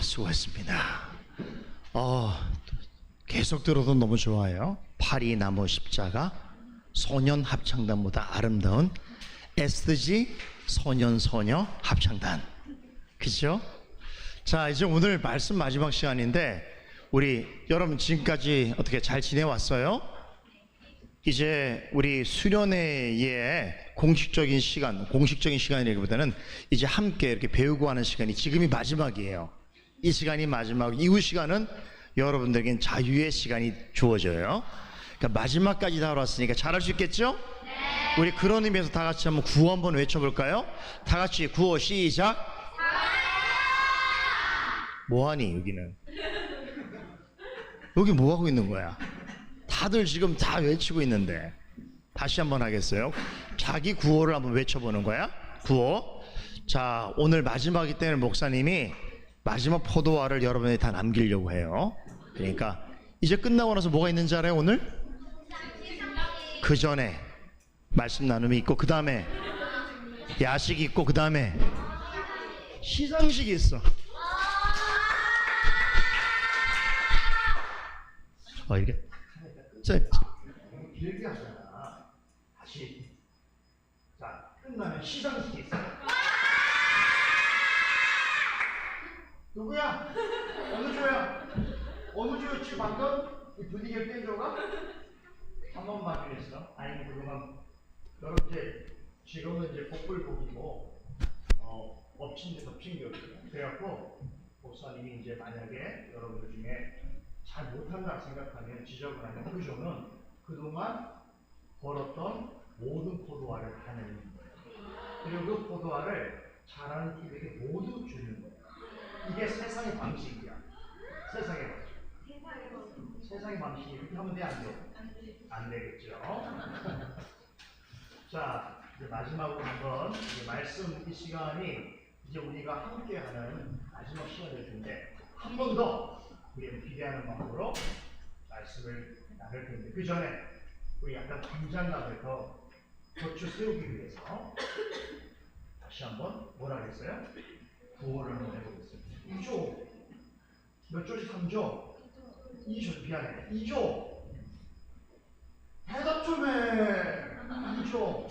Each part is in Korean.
수고했습니다. 계속 들어도 너무 좋아요. 파리 나무 십자가 소년 합창단보다 아름다운 SG 소년 소녀 합창단. 그죠? 자, 이제 오늘 말씀 마지막 시간인데 우리 여러분 지금까지 어떻게 잘 지내왔어요? 이제 우리 수련회의 공식적인 시간이라기보다는 이제 함께 이렇게 배우고 하는 시간이 지금이 마지막이에요. 이 시간이 마지막, 이후 시간은 여러분들에겐 자유의 시간이 주어져요. 그러니까 마지막까지 다 왔으니까 잘할 수 있겠죠? 네. 우리 그런 의미에서 다 같이 한번 구호 한번 외쳐볼까요? 다 같이 구호 시작. 뭐하니 여기는? 여기 뭐 하고 있는 거야? 다들 지금 다 외치고 있는데 다시 한번 하겠어요? 자기 구호를 한번 외쳐보는 거야. 구호. 자, 오늘 마지막이기 때문에 목사님이 마지막 포도알을 여러분이 다 남기려고 해요. 그러니까 이제 끝나고 나서 뭐가 있는지 알아요? 오늘? 그 전에 말씀 나눔이 있고, 그 다음에 야식이 있고, 그 다음에 시상식이 있어. 이렇게 길게 하잖아. 다시. 자, 끝나면 시상식이 있어. 누구야? 어느 조야? 어느 조였지 방금? 이 분위기를 깨줘가? 한 번만 봐주겠어? 아니 그동안 여러분 지금은 이제 복불복이고 엎친 데 덮친 게 없어요. 그래갖고 목사님이 이제 만약에 여러분들 중에 잘 못한다 생각하면 지적을 하면 그조는 그동안 벌었던 모든 포도알을 다 내는 거예요. 그리고 그 포도알을 잘하는 팀에게 모두 주는 거예요. 이게 세상의 방식이야. 세상의 방식. 세상의 방식이 이렇게 하면 돼, 안 돼? 안 되겠죠. 자, 이제 마지막으로 한번 이제 말씀 이 시간이 이제 우리가 함께하는 마지막 시간일 텐데 한 번 더 우리는 기대하는 마음으로 말씀을 나눌 텐데 그 전에 우리 약간 긴장감을 더 고추 세우기 위해서 다시 한번 뭐라 그랬어요? 구호를 한번 해보겠습니다. 2조 몇 조지? 3조? 2조 미안해. 2조 대답 좀 해. 2조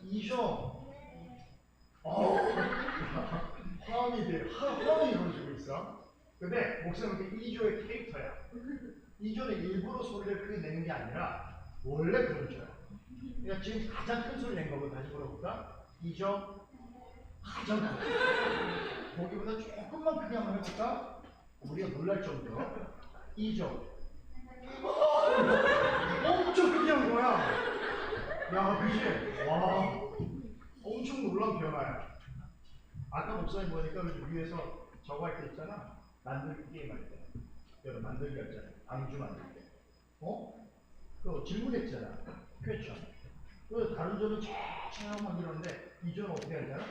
2조 화음이 이루어지고 있어. 근데 목사님은 2조의 캐릭터야. 2조는 일부러 소리를 크게 내는 게 아니라 원래 그런 조야. 그러니까 지금 가장 큰 소리 낸 거고 다시 물어볼까? 2조 가장 큰 거기보다 조금만 크게 한번 해볼까? 우리가 놀랄 정도로 2조 엄청 크게 한 거야. 야, 그치? 와, 엄청 놀라운 변화야. 아까 목사님 보니까 위에서 저거 할 때 있잖아. 만들기 게임 할 때. 여러분 만들기 했잖아. 암주 만들 때. 그 질문했잖아. 퀘스천. 그 다른 점은 쫙쫙 만들었는데 이 점은 어떻게 하잖아?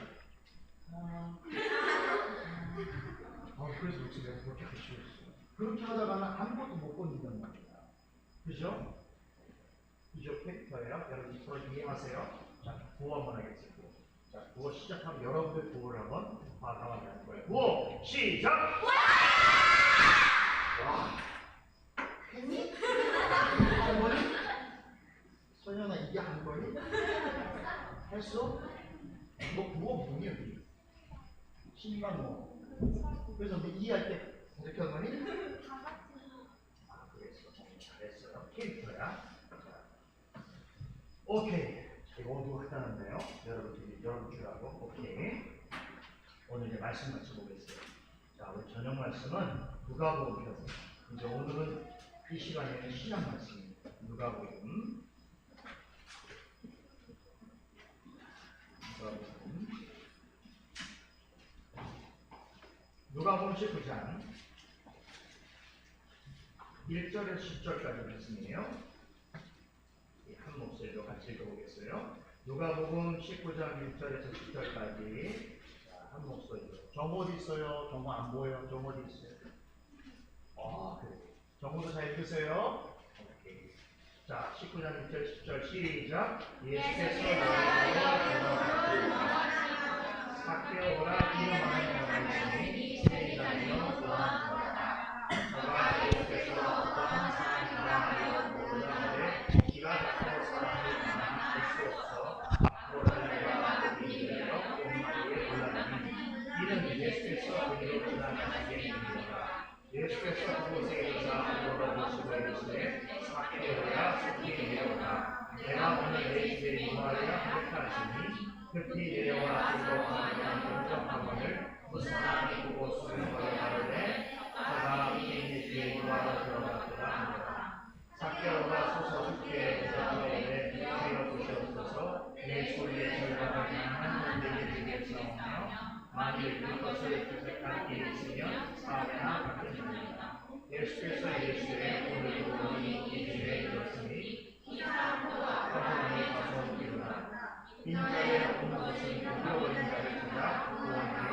그래서 목사님이 그렇게 하시겠어. 그렇게 하다가는 아무것도 못 건든단 말이야. 그죠? 이조 캐릭터예요. 여러분 서로 이해하세요? 자, 구호 한번 하겠습니다. 자, 구호 시작하면 여러분들 구호를 한번 과감하게 하는 거예요. 구호 시작! 와! 했니? 한 번이? 소연아 이게 한 번이? 했어? 너 구호 뭐니 여기? 신만 뭐? 그래서 너 이해할 때 이렇게 한 거니? 그랬어. 잘했어요. 캐릭터야. 오케이. 자, 이거 모두 간단한데요. 여러분 줄하고 오케이. 오늘 이제 말씀 같이 보겠어요. 자, 오늘 저녁 말씀은 누가복음 펴서. 이제 오늘은 이 시간에는 신약 말씀입니다. 누가복음. 누가복음 19장 1절에서 10절까지 말씀이에요. 한 목소리로 같이 읽어보겠어요. 누가복음 19장 1절에서 10절까지 한 목소리로. 정 어디 있어요? 정 안 보여요? 정 어디 있어요? 그래. 정보도 잘 읽으세요. 오케이. 자, 19장 1절 10절 시작. 예수께서 사케오 말씀하시니 급히 내려와 그리고 경적학원을 그 사람이 보고 쓰는 것을 가르되 저 사람이 이미 뒤에 유하로 들어갔더라 하니라. 삭개오가 소서 숙제에 대답하되 주여 보시옵소서 내 소리에 절반을 향한 문제에 주겠사오며 만일 그것을 주색할 일이 있으면 사업이나 받겠습니다. 예수께서 예수의 오늘도 우리 이 집에 이르렀으니 하나님이 가서 이루라. 인자의 없는 것은 잃어버린 자를 찾아 구원하여.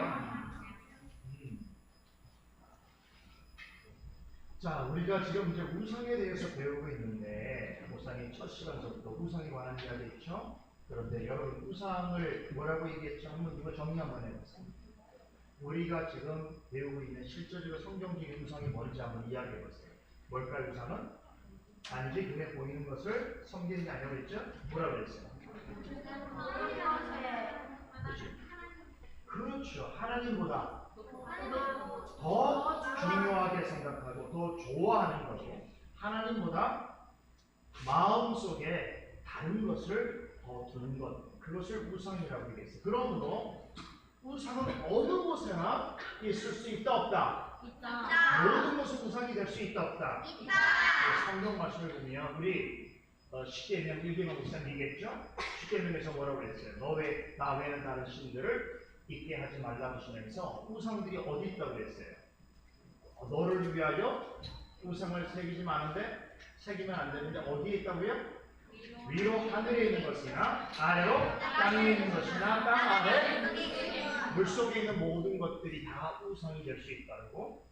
자, 우리가 지금 이제 우상에 대해서 배우고 있는데 목사님 첫 시간부터 우상에 관한 이야기 있죠? 그런데 여러분 우상을 뭐라고 얘기했죠? 한번 이거 정리 한번 해보세요. 우리가 지금 배우고 있는 실제적으로 성경적인 우상이 뭔지 한번 이야기해보세요. 뭘까요? 우상은? 단지 눈에 보이는 것을 섬기는 게 아니라고 했죠? 뭐라고 그랬어요? 그렇죠. 하나님보다 더 중요하게 생각하고 더 좋아하는 것이고 하나님보다 마음속에 다른 것을 더 두는 것, 그것을 우상이라고 얘기했어요. 그러므로 우상은 어느 곳에나 있을 수 있다 없다? 있다. 모든 것은 우상이 될 수 있다 없다? 있다. 성경 말씀을 보면 우리 십계명 1계명 목사님 얘기했죠? 십계명에서 뭐라고 그랬어요? 나 외에는 다른 신들을 있게 하지 말라고 하시면서 우상들이 어디 있다고 그랬어요? 너를 위하여 우상을 새기지 않은데 새기면 안 되는데 어디에 있다고요? 위로 하늘에 있는 것이나 아래로 땅에 있는 것이나 땅 아래 물속에 있는 모든 것들이 다 우상이 될 수 있다고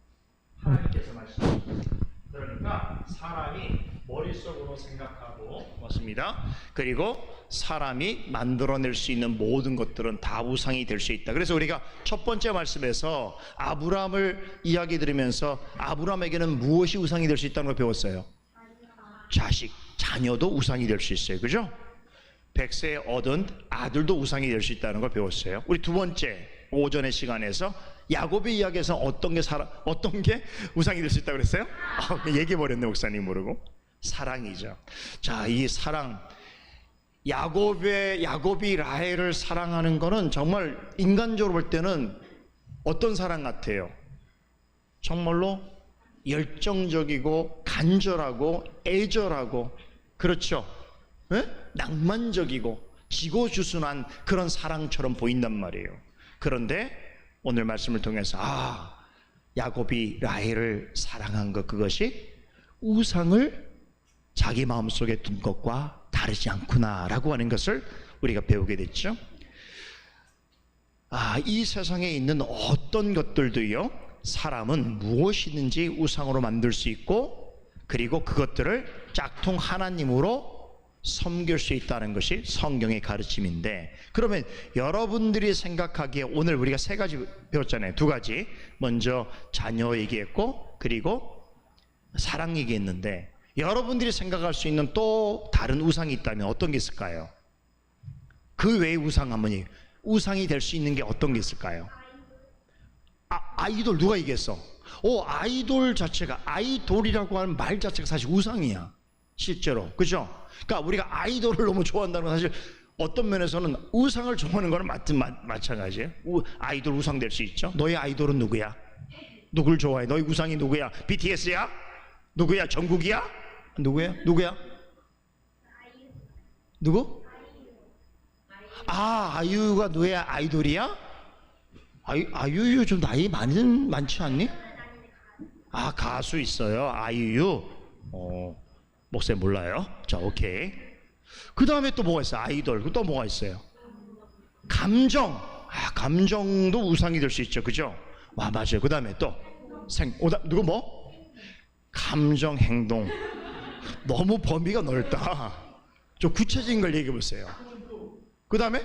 하나님께서 말씀하십니다. 그러니까 사람이 머릿속으로 생각하고 맞습니다. 그리고 사람이 만들어낼 수 있는 모든 것들은 다 우상이 될 수 있다. 그래서 우리가 첫 번째 말씀에서 아브라함을 이야기 들으면서 아브라함에게는 무엇이 우상이 될 수 있다는 걸 배웠어요? 자식, 자녀도 우상이 될 수 있어요. 그죠? 100세에 얻은 아들도 우상이 될 수 있다는 걸 배웠어요. 우리 두 번째 오전의 시간에서 야곱의 이야기에서 어떤 게 우상이 될 수 있다고 그랬어요? 얘기해 버렸네 목사님 모르고. 사랑이죠. 자, 이 사랑, 야곱이 라헬을 사랑하는 거는 정말 인간적으로 볼 때는 어떤 사랑 같아요? 정말로 열정적이고 간절하고 애절하고 그렇죠? 네? 낭만적이고 지고주순한 그런 사랑처럼 보인단 말이에요. 그런데 오늘 말씀을 통해서 야곱이 라헬을 사랑한 것, 그것이 우상을 자기 마음속에 둔 것과 다르지 않구나라고 하는 것을 우리가 배우게 됐죠. 이 세상에 있는 어떤 것들도요, 사람은 무엇이든지 우상으로 만들 수 있고 그리고 그것들을 짝퉁 하나님으로 섬길 수 있다는 것이 성경의 가르침인데, 그러면 여러분들이 생각하기에 오늘 우리가 세 가지 배웠잖아요. 두 가지. 먼저 자녀 얘기했고 그리고 사랑 얘기했는데, 여러분들이 생각할 수 있는 또 다른 우상이 있다면 어떤 게 있을까요? 그 외의 우상 한번 우상이 될 수 있는 게 어떤 게 있을까요? 아이돌 누가 얘기했어? 아이돌 자체가, 아이돌이라고 하는 말 자체가 사실 우상이야 실제로. 그죠? 그러니까 우리가 아이돌을 너무 좋아한다는 건 사실 어떤 면에서는 우상을 좋아하는 거는 마찬가지예요. 아이돌 우상 될 수 있죠. 너의 아이돌은 누구야? 누굴 좋아해? 너의 우상이 누구야? BTS야? 누구야? 정국이야? 누구야? 누구? 아이유가 너의 아이돌이야? 아이유 좀 나이 많지 않니? 가수 있어요. 아이유. 목사님 몰라요? 자, 오케이. 그 다음에 또 뭐가 있어요? 아이돌. 또 뭐가 있어요? 감정. 감정도 우상이 될 수 있죠. 그죠? 맞아요. 그 다음에 또 누구 뭐? 감정, 행동. 너무 범위가 넓다. 좀 구체적인 걸 얘기해 보세요. 그 다음에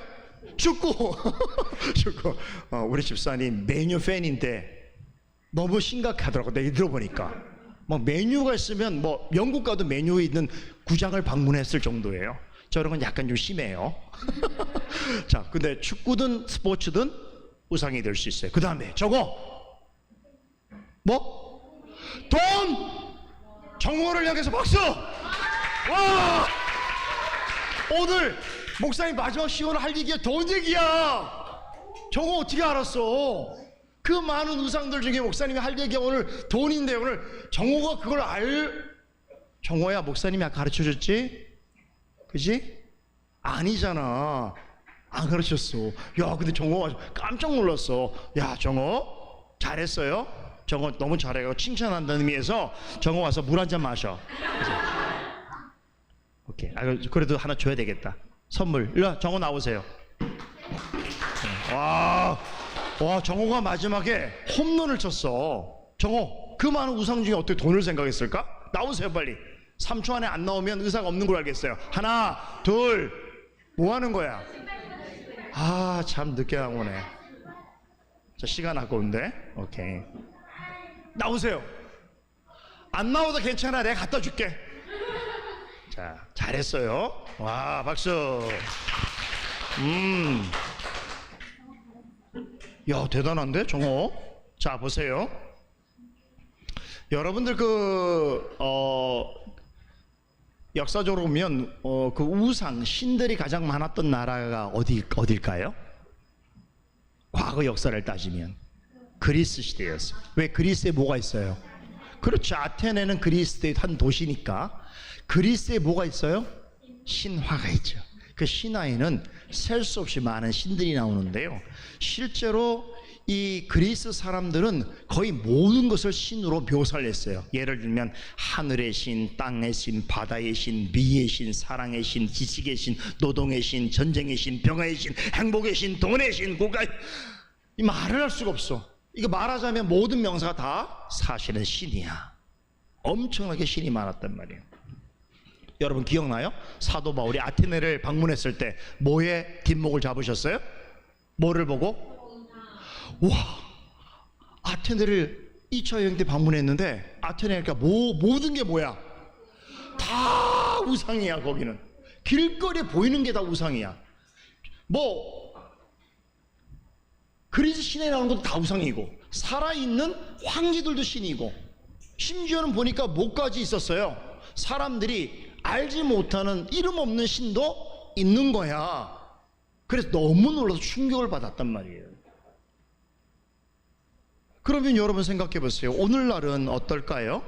축구. 축구. 우리 집사님 메뉴 팬인데 너무 심각하더라고. 내가 들어보니까 막 메뉴가 있으면 뭐 영국 가도 메뉴에 있는 구장을 방문했을 정도예요. 저런 건 약간 좀 심해요. 자, 근데 축구든 스포츠든 우상이 될 수 있어요. 그 다음에 저거 뭐? 돈! 정오를 향해서 박수! 와! 오늘 목사님 마지막 시간을 할 얘기가 돈 얘기야. 정호 어떻게 알았어? 그 많은 우상들 중에 목사님이 할 얘기가 오늘 돈인데 오늘 정호가 그걸 정호야 목사님이 가르쳐줬지? 그지? 아니잖아. 안 가르쳤어. 야 근데 정호가 깜짝 놀랐어. 야 정호 잘했어요. 정호 너무 잘해요. 칭찬한다는 의미에서 정호 와서 물 한 잔 마셔. 오케이. 그래도 하나 줘야 되겠다. 선물. 일로 와, 정호 나오세요. 와 정호가 마지막에 홈런을 쳤어. 정호 그 많은 우상 중에 어떻게 돈을 생각했을까? 나오세요 빨리. 3초 안에 안 나오면 의사가 없는 걸 알겠어요. 하나 둘. 뭐 하는 거야? 참 늦게 나오네. 자 시간 아까운데. 오케이 나오세요. 안 나오도 괜찮아. 내가 갖다 줄게. 자 잘했어요. 와 박수. 야 대단한데 정호. 자 보세요. 여러분들 역사적으로 보면 그 우상 신들이 가장 많았던 나라가 어딜까요? 과거 역사를 따지면 그리스 시대였어요. 왜? 그리스에 뭐가 있어요? 그렇죠. 아테네는 그리스의 한 도시니까. 그리스에 뭐가 있어요? 신화가 있죠. 그 신화에는 셀 수 없이 많은 신들이 나오는데요. 실제로 이 그리스 사람들은 거의 모든 것을 신으로 묘사를 했어요. 예를 들면 하늘의 신, 땅의 신, 바다의 신, 미의 신, 사랑의 신, 지식의 신, 노동의 신, 전쟁의 신, 병화의 신, 행복의 신, 돈의 신, 국가의 이 말을 할 수가 없어. 이거 말하자면 모든 명사가 다 사실은 신이야. 엄청나게 신이 많았단 말이에요. 여러분 기억나요? 사도 바울이 아테네를 방문했을 때 뭐의 뒷목을 잡으셨어요? 뭐를 보고? 와 아테네를 2차 여행 때 방문했는데 아테네니까 모든 게 뭐야? 다 우상이야. 거기는 길거리에 보이는 게 다 우상이야. 그리스 시내에 나오는 것도 다 우상이고 살아있는 황제들도 신이고 심지어는 보니까 목까지 있었어요. 사람들이 알지 못하는 이름 없는 신도 있는 거야. 그래서 너무 놀라서 충격을 받았단 말이에요. 그러면 여러분 생각해 보세요. 오늘날은 어떨까요?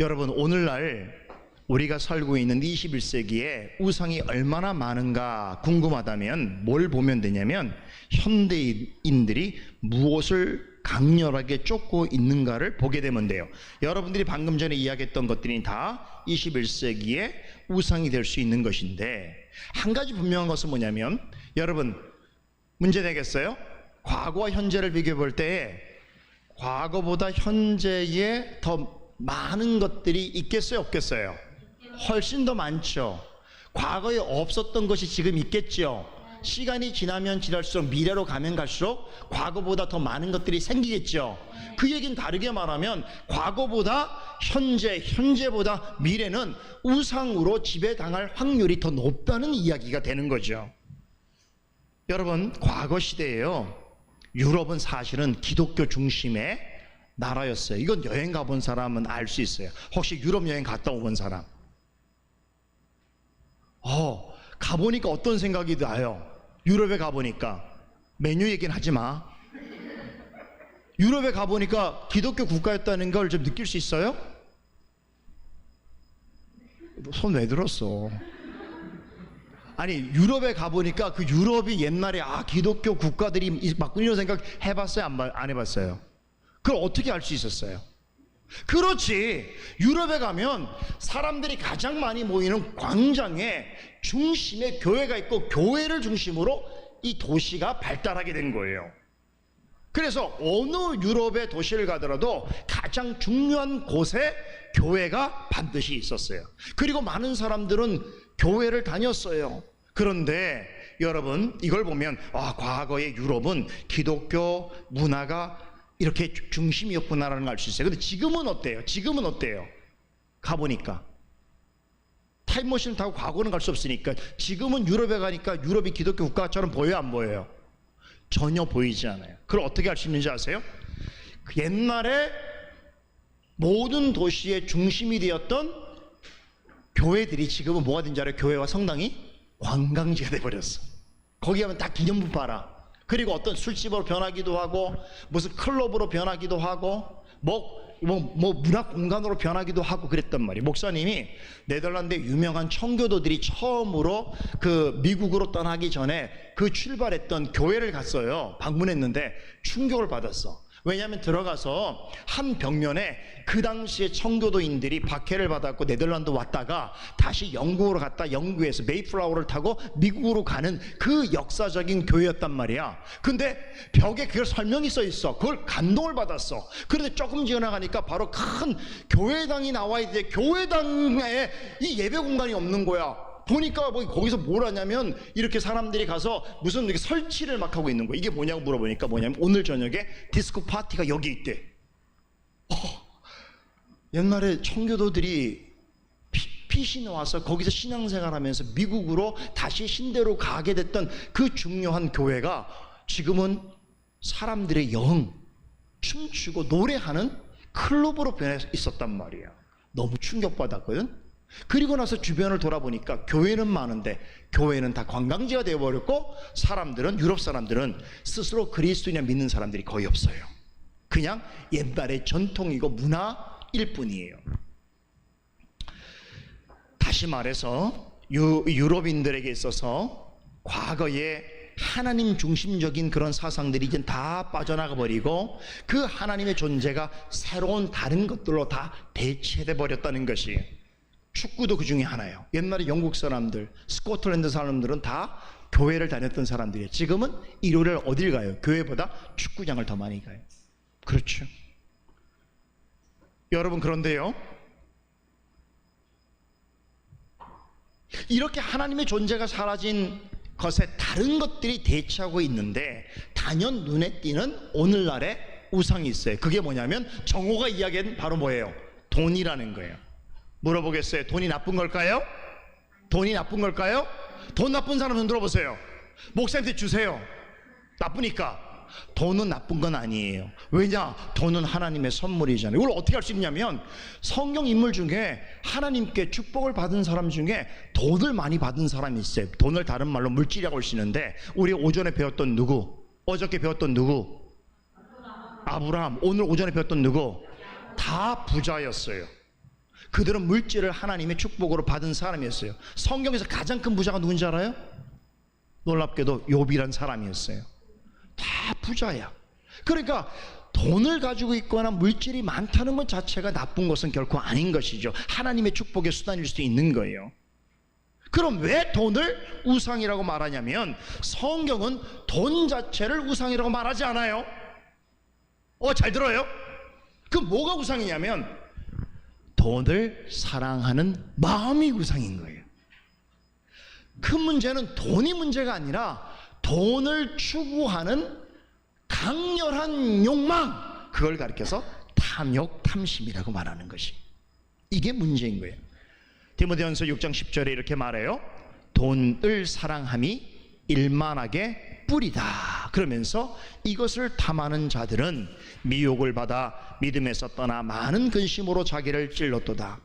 여러분 오늘날 우리가 살고 있는 21세기에 우상이 얼마나 많은가 궁금하다면 뭘 보면 되냐면 현대인들이 무엇을 강렬하게 쫓고 있는가를 보게 되면 돼요. 여러분들이 방금 전에 이야기했던 것들이 다 21세기에 우상이 될 수 있는 것인데 한 가지 분명한 것은 뭐냐면 여러분 문제 되겠어요? 과거와 현재를 비교해 볼 때 과거보다 현재에 더 많은 것들이 있겠어요? 없겠어요? 훨씬 더 많죠. 과거에 없었던 것이 지금 있겠죠. 시간이 지나면 지날수록 미래로 가면 갈수록 과거보다 더 많은 것들이 생기겠죠. 그 얘기는 다르게 말하면 과거보다 현재보다 미래는 우상으로 지배당할 확률이 더 높다는 이야기가 되는 거죠. 여러분 과거 시대에요 유럽은 사실은 기독교 중심의 나라였어요. 이건 여행 가본 사람은 알 수 있어요. 혹시 유럽 여행 갔다 온 사람? 가보니까 어떤 생각이 나요? 유럽에 가보니까 메뉴 얘기는 하지 마. 유럽에 가보니까 기독교 국가였다는 걸 좀 느낄 수 있어요? 손 왜 들었어? 아니 유럽에 가보니까 그 유럽이 옛날에 기독교 국가들이 막 이런 생각 해봤어요? 안 해봤어요? 그걸 어떻게 알 수 있었어요? 그렇지. 유럽에 가면 사람들이 가장 많이 모이는 광장에 중심에 교회가 있고 교회를 중심으로 이 도시가 발달하게 된 거예요. 그래서 어느 유럽의 도시를 가더라도 가장 중요한 곳에 교회가 반드시 있었어요. 그리고 많은 사람들은 교회를 다녔어요. 그런데 여러분 이걸 보면 과거의 유럽은 기독교 문화가 이렇게 중심이었구나라는 걸 알 수 있어요. 근데 지금은 어때요? 지금은 어때요? 가보니까 타임머신을 타고 과거는 갈 수 없으니까 지금은 유럽에 가니까 유럽이 기독교 국가처럼 보여요? 안 보여요? 전혀 보이지 않아요. 그걸 어떻게 알 수 있는지 아세요? 옛날에 모든 도시의 중심이 되었던 교회들이 지금은 뭐가 된지 알아요? 교회와 성당이 관광지가 돼버렸어. 거기 가면 다 기념품 팔아. 그리고 어떤 술집으로 변하기도 하고 무슨 클럽으로 변하기도 하고 뭐 문화 공간으로 변하기도 하고 그랬단 말이에요. 목사님이 네덜란드 유명한 청교도들이 처음으로 그 미국으로 떠나기 전에 그 출발했던 교회를 갔어요. 방문했는데 충격을 받았어. 왜냐하면 들어가서 한 벽면에 그 당시에 청교도인들이 박해를 받았고 네덜란드 왔다가 다시 영국으로 갔다 영국에서 메이플라워를 타고 미국으로 가는 그 역사적인 교회였단 말이야. 근데 벽에 그걸 설명이 써 있어. 그걸 감동을 받았어. 그런데 조금 지나가니까 바로 큰 교회당이 나와 있는데 교회당에 이 예배 공간이 없는 거야. 보니까 뭐 거기서 뭘 하냐면 이렇게 사람들이 가서 무슨 이렇게 설치를 막 하고 있는 거야. 이게 뭐냐고 물어보니까 뭐냐면 오늘 저녁에 디스코 파티가 여기 있대. 옛날에 청교도들이 핏이 나와서 거기서 신앙생활하면서 미국으로 다시 신대로 가게 됐던 그 중요한 교회가 지금은 사람들의 영, 춤추고 노래하는 클럽으로 변해 있었단 말이야. 너무 충격받았거든. 그리고 나서 주변을 돌아보니까 교회는 많은데 교회는 다 관광지가 되어버렸고 사람들은, 유럽 사람들은 스스로 그리스도인을 믿는 사람들이 거의 없어요. 그냥 옛날의 전통이고 문화일 뿐이에요. 다시 말해서 유럽인들에게 있어서 과거에 하나님 중심적인 그런 사상들이 이제 다 빠져나가 버리고 그 하나님의 존재가 새로운 다른 것들로 다 대체돼 버렸다는 것이에요. 축구도 그 중에 하나예요. 옛날에 영국 사람들, 스코틀랜드 사람들은 다 교회를 다녔던 사람들이에요. 지금은 일요일에 어딜 가요? 교회보다 축구장을 더 많이 가요. 그렇죠. 여러분, 그런데요, 이렇게 하나님의 존재가 사라진 것에 다른 것들이 대체하고 있는데 단연 눈에 띄는 오늘날의 우상이 있어요. 그게 뭐냐면 정오가 이야기한 바로 뭐예요? 돈이라는 거예요. 물어보겠어요. 돈이 나쁜 걸까요? 돈이 나쁜 걸까요? 돈 나쁜 사람 좀 들어보세요. 목사님한테 주세요. 나쁘니까. 돈은 나쁜 건 아니에요. 왜냐? 돈은 하나님의 선물이잖아요. 이걸 어떻게 할 수 있냐면 성경 인물 중에 하나님께 축복을 받은 사람 중에 돈을 많이 받은 사람이 있어요. 돈을 다른 말로 물질이라고 할 수 있는데 우리 오전에 배웠던 누구? 어저께 배웠던 누구? 아브라함. 오늘 오전에 배웠던 누구? 다 부자였어요. 그들은 물질을 하나님의 축복으로 받은 사람이었어요. 성경에서 가장 큰 부자가 누군지 알아요? 놀랍게도 욥이란 사람이었어요. 다 부자야. 그러니까 돈을 가지고 있거나 물질이 많다는 것 자체가 나쁜 것은 결코 아닌 것이죠. 하나님의 축복의 수단일 수도 있는 거예요. 그럼 왜 돈을 우상이라고 말하냐면 성경은 돈 자체를 우상이라고 말하지 않아요. 잘 들어요? 그 뭐가 우상이냐면 돈을 사랑하는 마음이 우상인 거예요. 그 문제는 돈이 문제가 아니라 돈을 추구하는 강렬한 욕망, 그걸 가리켜서 탐욕, 탐심이라고 말하는 것이, 이게 문제인 거예요. 디모데전서 6장 10절에 이렇게 말해요. 돈을 사랑함이 일만하게 뿌리다. 그러면서 이것을 탐하는 자들은 미혹을 받아 믿음에서 떠나 많은 근심으로 자기를 찔렀도다.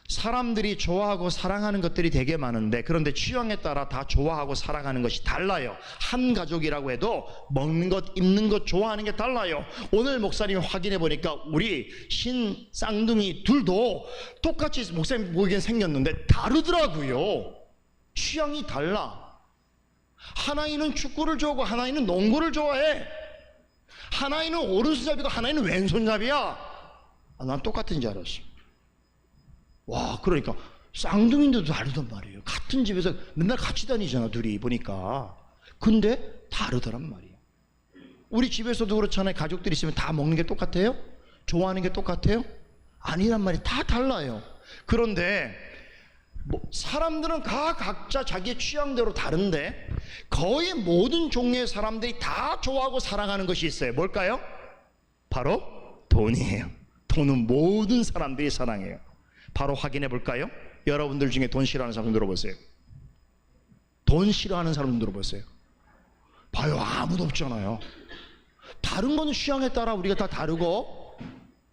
사람들이 좋아하고 사랑하는 것들이 되게 많은데 그런데 취향에 따라 다 좋아하고 사랑하는 것이 달라요. 한 가족이라고 해도 먹는 것, 입는 것 좋아하는 게 달라요. 오늘 목사님이 확인해 보니까 우리 쌍둥이 둘도 똑같이 목사님 보기엔 생겼는데 다르더라고요. 취향이 달라. 하나이는 축구를 좋아하고 하나이는 농구를 좋아해. 하나이는 오른손잡이고 하나이는 왼손잡이야. 난 똑같은 줄 알았어. 와, 그러니까 쌍둥이인데도 다르단 말이에요. 같은 집에서 맨날 같이 다니잖아, 둘이 보니까. 근데 다르더란 말이에요. 우리 집에서도 그렇잖아요. 가족들이 있으면 다 먹는 게 똑같아요? 좋아하는 게 똑같아요? 아니란 말이 다 달라요. 그런데 사람들은 각자 자기의 취향대로 다른데 거의 모든 종류의 사람들이 다 좋아하고 사랑하는 것이 있어요. 뭘까요? 바로 돈이에요. 돈은 모든 사람들이 사랑해요. 바로 확인해 볼까요? 여러분들 중에 돈 싫어하는 사람 들어보세요. 돈 싫어하는 사람 들어보세요. 봐요, 아무도 없잖아요. 다른 거는 취향에 따라 우리가 다 다르고,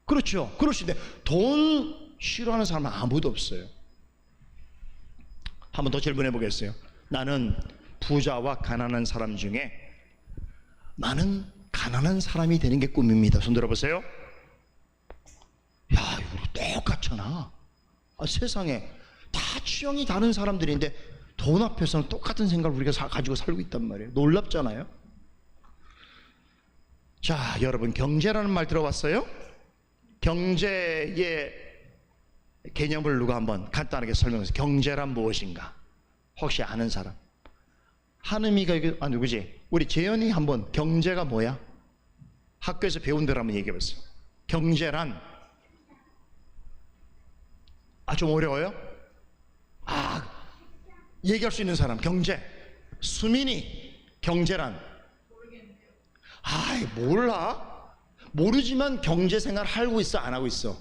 그렇죠, 그러시는데 돈 싫어하는 사람은 아무도 없어요. 한 번 더 질문해 보겠어요. 나는 부자와 가난한 사람 중에 나는 가난한 사람이 되는 게 꿈입니다. 손 들어보세요. 야, 이거 똑같잖아. 세상에 다 취향이 다른 사람들인데 돈 앞에서는 똑같은 생각을 우리가 가지고 살고 있단 말이에요. 놀랍잖아요. 자, 여러분, 경제라는 말 들어봤어요? 경제의 개념을 누가 한번 간단하게 설명해서 경제란 무엇인가? 혹시 아는 사람? 한음이가 누구지? 우리 재현이 한번 경제가 뭐야? 학교에서 배운 대로 한번 얘기해보세요. 경제란 좀 어려워요? 얘기할 수 있는 사람. 경제. 수민이 경제란 몰라? 모르지만 경제생활 하고 있어, 안 하고 있어?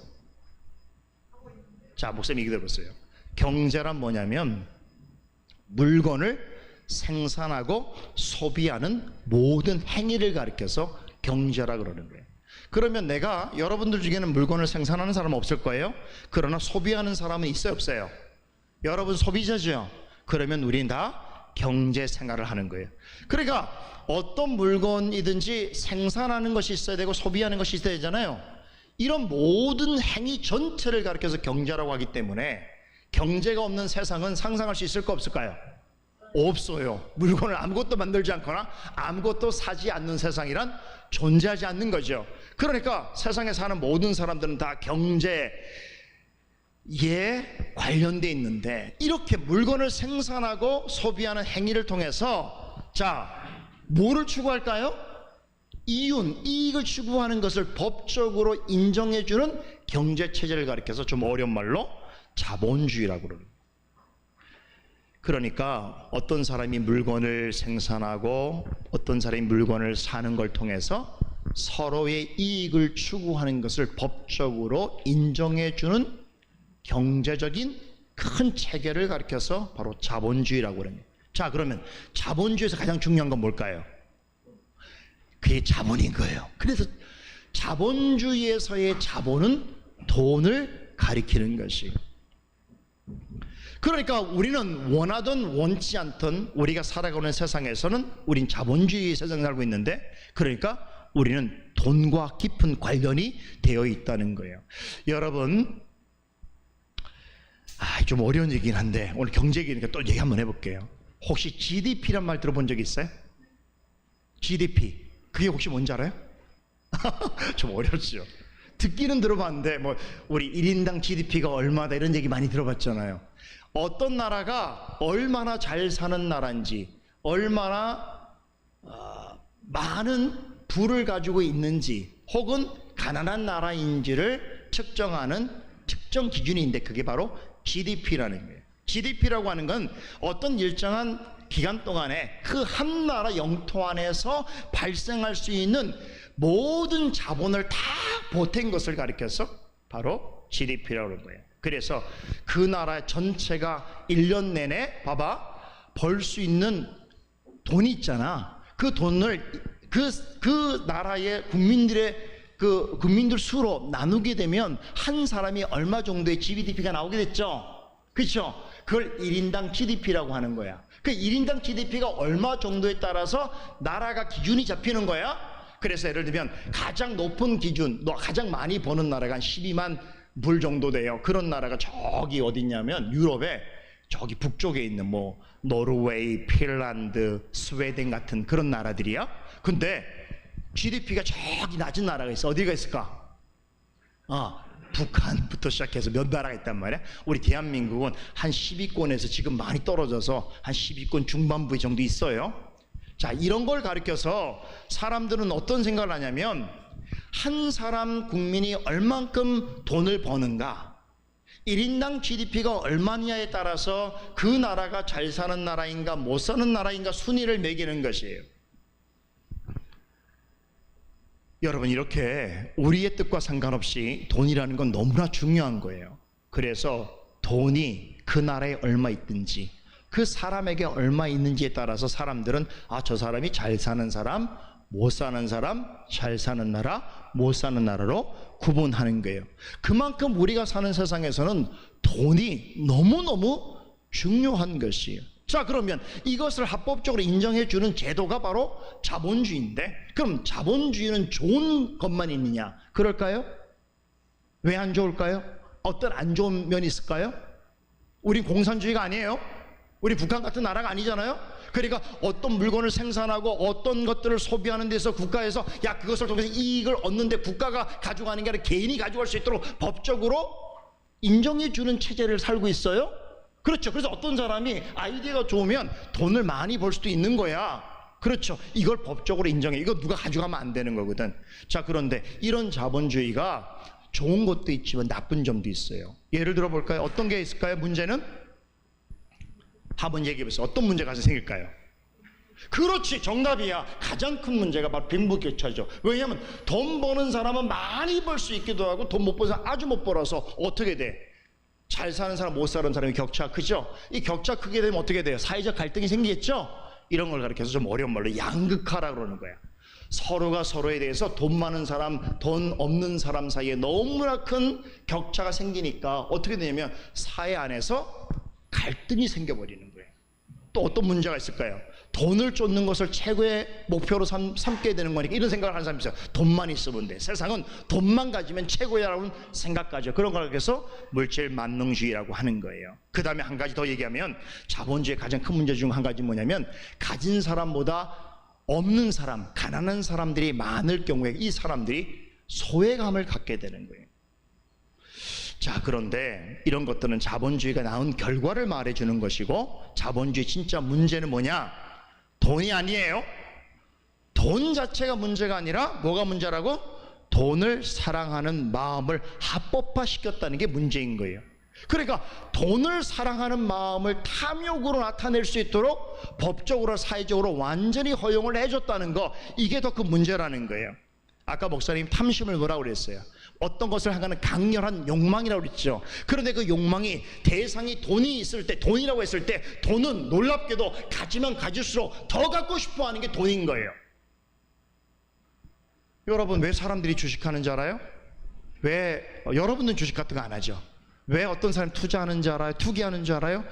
자, 목사님 얘기 들어보세요. 경제란 뭐냐면 물건을 생산하고 소비하는 모든 행위를 가리켜서 경제라 그러는 거예요. 그러면 내가 여러분들 중에는 물건을 생산하는 사람은 없을 거예요. 그러나 소비하는 사람은 있어요, 없어요? 여러분 소비자죠. 그러면 우리는 다 경제 생활을 하는 거예요. 그러니까 어떤 물건이든지 생산하는 것이 있어야 되고 소비하는 것이 있어야 되잖아요. 이런 모든 행위 전체를 가리켜서 경제라고 하기 때문에 경제가 없는 세상은 상상할 수 있을까 없을까요? 없어요. 물건을 아무것도 만들지 않거나 아무것도 사지 않는 세상이란 존재하지 않는 거죠. 그러니까 세상에 사는 모든 사람들은 다 경제에 관련돼 있는데, 이렇게 물건을 생산하고 소비하는 행위를 통해서 뭐를 추구할까요? 이익을 추구하는 것을 법적으로 인정해주는 경제체제를 가리켜서 좀 어려운 말로 자본주의라고 그러는 거예요. 그러니까 어떤 사람이 물건을 생산하고 어떤 사람이 물건을 사는 걸 통해서 서로의 이익을 추구하는 것을 법적으로 인정해주는 경제적인 큰 체계를 가리켜서 바로 자본주의라고 그러네요. 자, 그러면 자본주의에서 가장 중요한 건 뭘까요? 그게 자본인 거예요. 그래서 자본주의에서의 자본은 돈을 가리키는 것이. 그러니까 우리는 원하든 원치 않든 우리가 살아가는 세상에서는 우린 자본주의 세상에 살고 있는데, 그러니까 우리는 돈과 깊은 관련이 되어 있다는 거예요. 여러분, 좀 어려운 얘기긴 한데 오늘 경제 얘기니까 또 얘기 한번 해볼게요. 혹시 GDP란 말 들어본 적 있어요? GDP. 그게 혹시 뭔지 알아요? 좀 어렵죠. 듣기는 들어봤는데 우리 1인당 GDP가 얼마다 이런 얘기 많이 들어봤잖아요. 어떤 나라가 얼마나 잘 사는 나라인지, 얼마나 많은 부를 가지고 있는지, 혹은 가난한 나라인지를 측정하는 측정 기준인데 그게 바로 GDP라는 거예요. GDP라고 하는 건 어떤 일정한 기간 동안에 그 한 나라 영토 안에서 발생할 수 있는 모든 자본을 다 보탠 것을 가리켜서 바로 GDP라고 하는 거예요. 그래서 그 나라 전체가 1년 내내 벌 수 있는 돈이 있잖아. 그 돈을 그 나라의 국민들 수로 나누게 되면 한 사람이 얼마 정도의 GDP가 나오게 됐죠. 그렇죠? 그걸 1인당 GDP라고 하는 거야. 그 1인당 GDP가 얼마 정도에 따라서 나라가 기준이 잡히는 거야. 그래서 예를 들면 가장 높은 기준, 가장 많이 버는 나라가 한 12만 불 정도 돼요. 그런 나라가 저기 어디냐면 유럽의 저기 북쪽에 있는 노르웨이, 핀란드, 스웨덴 같은 그런 나라들이야. 근데 GDP가 저기 낮은 나라가 있어. 어디가 있을까? 북한부터 시작해서 몇 나라가 있단 말이야. 우리 대한민국은 한 10위권에서 지금 많이 떨어져서 한 10위권 중반부 정도 있어요. 자, 이런 걸 가리켜서 사람들은 어떤 생각을 하냐면 한 사람 국민이 얼만큼 돈을 버는가, 1인당 GDP가 얼마냐에 따라서 그 나라가 잘 사는 나라인가 못 사는 나라인가 순위를 매기는 것이에요. 여러분, 이렇게 우리의 뜻과 상관없이 돈이라는 건 너무나 중요한 거예요. 그래서 돈이 그 나라에 얼마 있든지 그 사람에게 얼마 있는지에 따라서 사람들은 저 사람이 잘 사는 사람, 못 사는 사람, 잘 사는 나라, 못 사는 나라로 구분하는 거예요. 그만큼 우리가 사는 세상에서는 돈이 너무너무 중요한 것이에요. 자, 그러면 이것을 합법적으로 인정해 주는 제도가 바로 자본주의인데, 그럼 자본주의는 좋은 것만 있느냐? 그럴까요? 왜 안 좋을까요? 어떤 안 좋은 면이 있을까요? 우린 공산주의가 아니에요. 우리 북한 같은 나라가 아니잖아요. 그러니까 어떤 물건을 생산하고 어떤 것들을 소비하는 데서 국가에서 야, 그것을 통해서 이익을 얻는데 국가가 가져가는 게 아니라 개인이 가져갈 수 있도록 법적으로 인정해 주는 체제를 살고 있어요. 그렇죠. 그래서 어떤 사람이 아이디어가 좋으면 돈을 많이 벌 수도 있는 거야. 그렇죠. 이걸 법적으로 인정해. 이거 누가 가져가면 안 되는 거거든. 자, 그런데 이런 자본주의가 좋은 것도 있지만 나쁜 점도 있어요. 예를 들어 볼까요? 어떤 게 있을까요? 문제는 한번 얘기해 보세요. 어떤 문제가 생길까요? 그렇지, 정답이야. 가장 큰 문제가 바로 빈부격차죠. 왜냐하면 돈 버는 사람은 많이 벌 수 있기도 하고 돈 못 버는 사람 아주 못 벌어서 어떻게 돼? 잘 사는 사람, 못 사는 사람의 격차가 크죠. 이 격차 크게 되면 어떻게 돼요? 사회적 갈등이 생기겠죠. 이런 걸 가르쳐서 좀 어려운 말로 양극화라 그러는 거야. 서로가 서로에 대해서 돈 많은 사람, 돈 없는 사람 사이에 너무나 큰 격차가 생기니까 어떻게 되냐면 사회 안에서 갈등이 생겨버리는 거예요. 또 어떤 문제가 있을까요? 돈을 쫓는 것을 최고의 목표로 삼게 되는 거니까 이런 생각을 하는 사람이 있어요. 돈만 있으면 돼. 세상은 돈만 가지면 최고야라는 생각까지. 그런 걸 해서 물질 만능주의라고 하는 거예요. 그 다음에 한 가지 더 얘기하면 자본주의의 가장 큰 문제 중 한 가지 뭐냐면 가진 사람보다 없는 사람, 가난한 사람들이 많을 경우에 이 사람들이 소외감을 갖게 되는 거예요. 자, 그런데 이런 것들은 자본주의가 낳은 결과를 말해주는 것이고, 자본주의 진짜 문제는 뭐냐? 돈이 아니에요. 돈 자체가 문제가 아니라 뭐가 문제라고? 돈을 사랑하는 마음을 합법화시켰다는 게 문제인 거예요. 그러니까 돈을 사랑하는 마음을 탐욕으로 나타낼 수 있도록 법적으로 사회적으로 완전히 허용을 해줬다는 거, 이게 더 큰 문제라는 거예요. 아까 목사님 탐심을 뭐라고 그랬어요? 어떤 것을 향하는 강렬한 욕망이라고 그랬죠. 그런데 그 욕망이 대상이 돈이 있을 때, 돈이라고 했을 때 돈은 놀랍게도 가지면 가질수록 더 갖고 싶어 하는 게 돈인 거예요. 여러분, 왜 사람들이 주식하는지 알아요? 왜 여러분은 주식 같은 거 안 하죠? 왜 어떤 사람이 투자하는지 알아요? 투기하는지 알아요?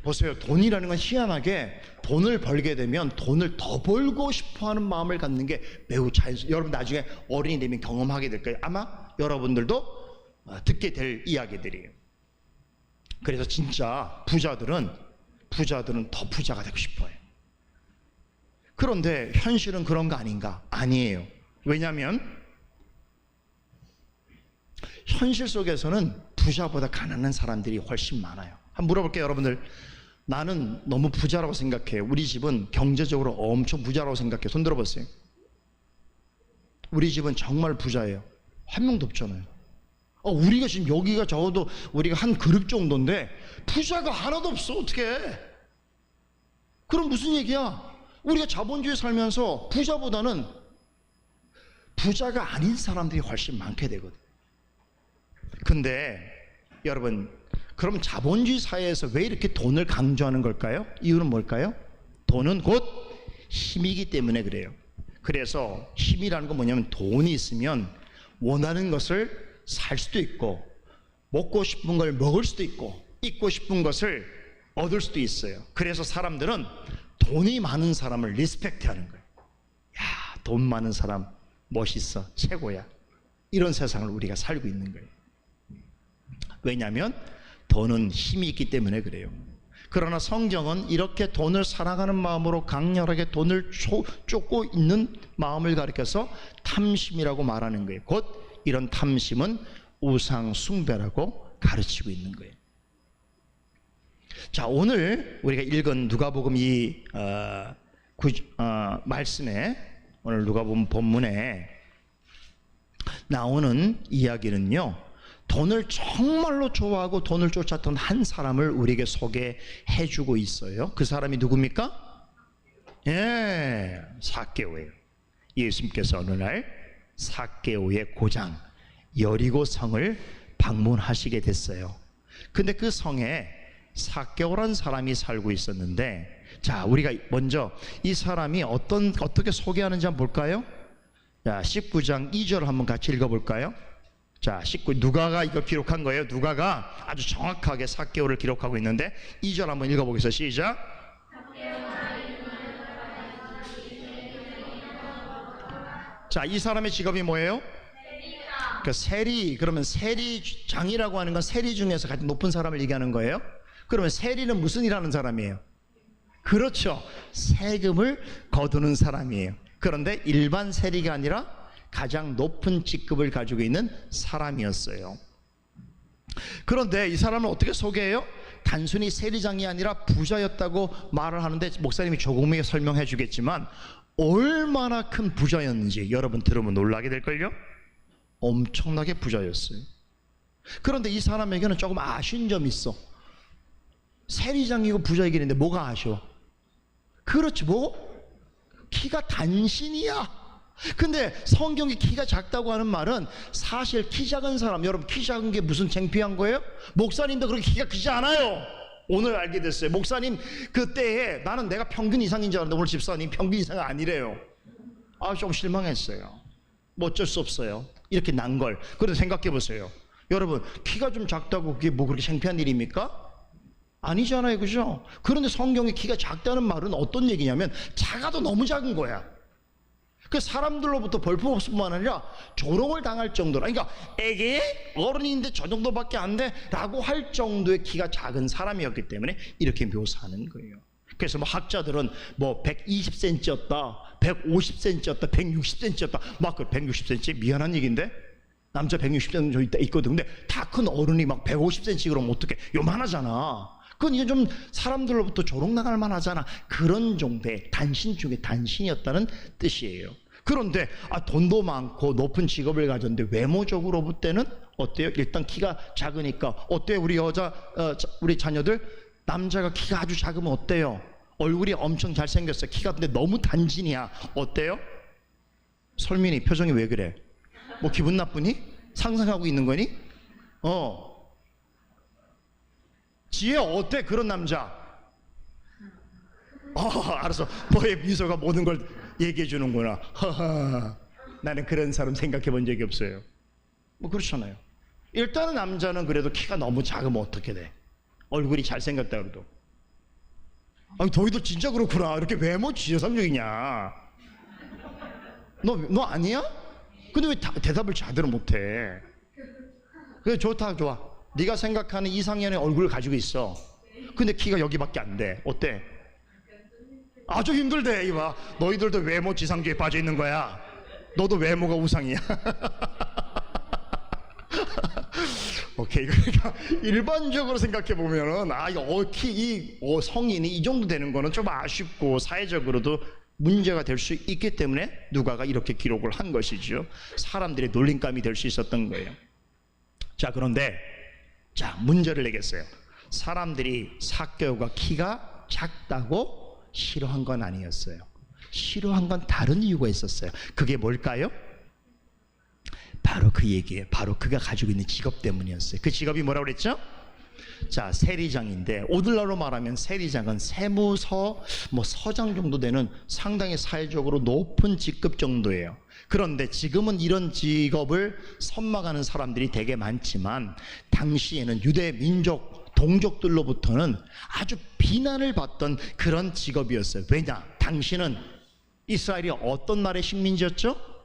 보세요. 돈이라는 건 희한하게 돈을 벌게 되면 돈을 더 벌고 싶어하는 마음을 갖는 게 매우 자연스러워요. 여러분 나중에 어른이 되면 경험하게 될 거예요. 아마 여러분들도 듣게 될 이야기들이에요. 그래서 진짜 부자들은 더 부자가 되고 싶어요. 그런데 현실은 그런 거 아닌가? 아니에요. 왜냐하면 현실 속에서는 부자보다 가난한 사람들이 훨씬 많아요. 한번 물어볼게요, 여러분들. 나는 너무 부자라고 생각해요. 우리 집은 경제적으로 엄청 부자라고 생각해요. 손 들어보세요. 우리 집은 정말 부자예요. 한 명도 없잖아요. 우리가 지금 여기가 적어도 우리가 한 그룹 정도인데 부자가 하나도 없어. 어떻게? 그럼 무슨 얘기야? 우리가 자본주의 살면서 부자보다는 부자가 아닌 사람들이 훨씬 많게 되거든. 근데 여러분, 그럼 자본주의 사회에서 왜 이렇게 돈을 강조하는 걸까요? 이유는 뭘까요? 돈은 곧 힘이기 때문에 그래요. 그래서 힘이라는 건 뭐냐면 돈이 있으면 원하는 것을 살 수도 있고, 먹고 싶은 걸 먹을 수도 있고, 입고 싶은 것을 얻을 수도 있어요. 그래서 사람들은 돈이 많은 사람을 리스펙트 하는 거예요. 야, 돈 많은 사람 멋있어, 최고야. 이런 세상을 우리가 살고 있는 거예요. 왜냐하면 돈은 힘이 있기 때문에 그래요. 그러나 성경은 이렇게 돈을 사랑하는 마음으로 강렬하게 돈을 쫓고 있는 마음을 가리켜서 탐심이라고 말하는 거예요. 곧 이런 탐심은 우상 숭배라고 가르치고 있는 거예요. 자, 오늘 우리가 읽은 누가복음 이 말씀에, 오늘 누가복음 본문에 나오는 이야기는요, 돈을 정말로 좋아하고 돈을 쫓았던 한 사람을 우리에게 소개해 주고 있어요. 그 사람이 누굽니까? 예, 삭개오예요. 예수님께서 어느 날 삭개오의 고장 여리고 성을 방문하시게 됐어요. 근데 그 성에 삭개오라는 사람이 살고 있었는데, 자, 우리가 먼저 이 사람이 어떻게 소개하는지 한번 볼까요? 자, 19장 2절 한번 같이 읽어볼까요? 자, 누가가 이거 기록한 거예요. 누가가 아주 정확하게 삭개오를 기록하고 있는데 2절 한번 읽어보겠습니다. 시작. 자, 이 사람의 직업이 뭐예요? 그 세리. 그러면 세리장이라고 하는 건 세리 중에서 가장 높은 사람을 얘기하는 거예요. 그러면 세리는 무슨 일하는 사람이에요? 그렇죠, 세금을 거두는 사람이에요. 그런데 일반 세리가 아니라 가장 높은 직급을 가지고 있는 사람이었어요. 그런데 이 사람을 어떻게 소개해요? 단순히 세리장이 아니라 부자였다고 말을 하는데, 목사님이 조금씩 설명해 주겠지만 얼마나 큰 부자였는지 여러분 들으면 놀라게 될걸요? 엄청나게 부자였어요. 그런데 이 사람에게는 조금 아쉬운 점이 있어. 세리장이고 부자이긴 했는데 뭐가 아쉬워? 그렇지, 뭐? 키가 단신이야. 근데 성경이 키가 작다고 하는 말은 사실 키 작은 사람, 여러분 키 작은 게 무슨 창피한 거예요? 목사님도 그렇게 키가 크지 않아요. 오늘 알게 됐어요. 목사님 그때에 나는 내가 평균 이상인 줄 알았는데 오늘 집사님 평균 이상은 아니래요. 좀 실망했어요. 뭐 어쩔 수 없어요. 이렇게 난 걸. 그런데 생각해 보세요. 여러분 키가 좀 작다고 그게 뭐 그렇게 창피한 일입니까? 아니잖아요, 그죠? 그런데 성경에 키가 작다는 말은 어떤 얘기냐면 작아도 너무 작은 거야. 그 사람들로부터 벌품없을 아니라 조롱을 당할 정도로, 그러니까 애기 어른인데 저 정도밖에 안 돼 라고 할 정도의 키가 작은 사람이었기 때문에 이렇게 묘사하는 거예요. 그래서 뭐 학자들은 뭐 120cm였다, 150cm였다, 160cm였다, 막 그 160cm 미안한 얘기인데 남자 160cm 정도 있거든. 근데 다 큰 어른이 막 150cm 그러면 어떡해, 요만하잖아. 그건 이제 좀 사람들로부터 조롱당할 만하잖아. 그런 정도의 단신 중에 단신이었다는 뜻이에요. 그런데 돈도 많고 높은 직업을 가졌는데 외모적으로 볼 때는 어때요? 일단 키가 작으니까 어때요? 우리 자녀들 남자가 키가 아주 작으면 어때요? 얼굴이 엄청 잘생겼어요. 키가 근데 너무 단신이야. 어때요? 설민이 표정이 왜 그래? 뭐 기분 나쁘니? 상상하고 있는 거니? 지혜 어때? 그런 남자. 알았어. 너의 미소가 모든 걸 얘기해 주는구나. 나는 그런 사람 생각해 본 적이 없어요. 뭐 그렇잖아요. 일단은 남자는 그래도 키가 너무 작으면 어떻게 돼? 얼굴이 잘생겼다 그래도. 너희들 진짜 그렇구나. 이렇게 외모 지혜상적이냐? 너 아니야? 근데 왜 대답을 제대로 못해? 그래, 좋다, 좋아. 네가 생각하는 이상현의 얼굴을 가지고 있어. 근데 키가 여기밖에 안 돼. 어때? 아주 힘들대. 이봐, 너희들도 외모 지상주의에 빠져 있는 거야. 너도 외모가 우상이야. 오케이. 그러니까 일반적으로 생각해 보면은 성인이 이 정도 되는 거는 좀 아쉽고 사회적으로도 문제가 될 수 있기 때문에 누가가 이렇게 기록을 한 것이죠. 사람들의 놀림감이 될 수 있었던 거예요. 자, 그런데 문제를 내겠어요. 사람들이 삭개오가 키가 작다고 싫어한 건 아니었어요. 싫어한 건 다른 이유가 있었어요. 그게 뭘까요? 바로 그 얘기예요. 바로 그가 가지고 있는 직업 때문이었어요. 그 직업이 뭐라고 그랬죠? 세리장인데 오늘날로 말하면 세리장은 세무서 서장 정도 되는 상당히 사회적으로 높은 직급 정도예요. 그런데 지금은 이런 직업을 선망하는 사람들이 되게 많지만 당시에는 유대 민족 동족들로부터는 아주 비난을 받던 그런 직업이었어요. 왜냐? 당시는 이스라엘이 어떤 나라의 식민지였죠?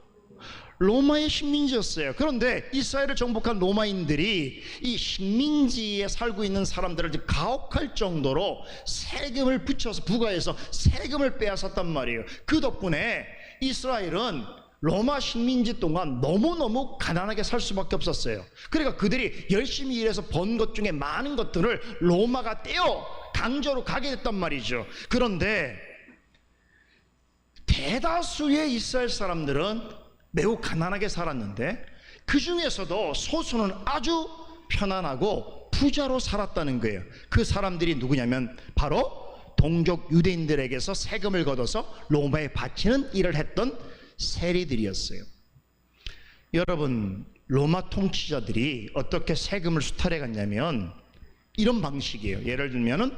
로마의 식민지였어요. 그런데 이스라엘을 정복한 로마인들이 이 식민지에 살고 있는 사람들을 가혹할 정도로 세금을 붙여서 부과해서 세금을 빼앗았단 말이에요. 그 덕분에 이스라엘은 로마 식민지 동안 너무너무 가난하게 살 수밖에 없었어요. 그러니까 그들이 열심히 일해서 번 것 중에 많은 것들을 로마가 떼어 강제로 가게 됐단 말이죠. 그런데 대다수의 이스라엘 사람들은 매우 가난하게 살았는데 그 중에서도 소수는 아주 편안하고 부자로 살았다는 거예요. 그 사람들이 누구냐면 바로 동족 유대인들에게서 세금을 걷어서 로마에 바치는 일을 했던 세리들이었어요. 여러분, 로마 통치자들이 어떻게 세금을 수탈해 갔냐면 이런 방식이에요. 예를 들면은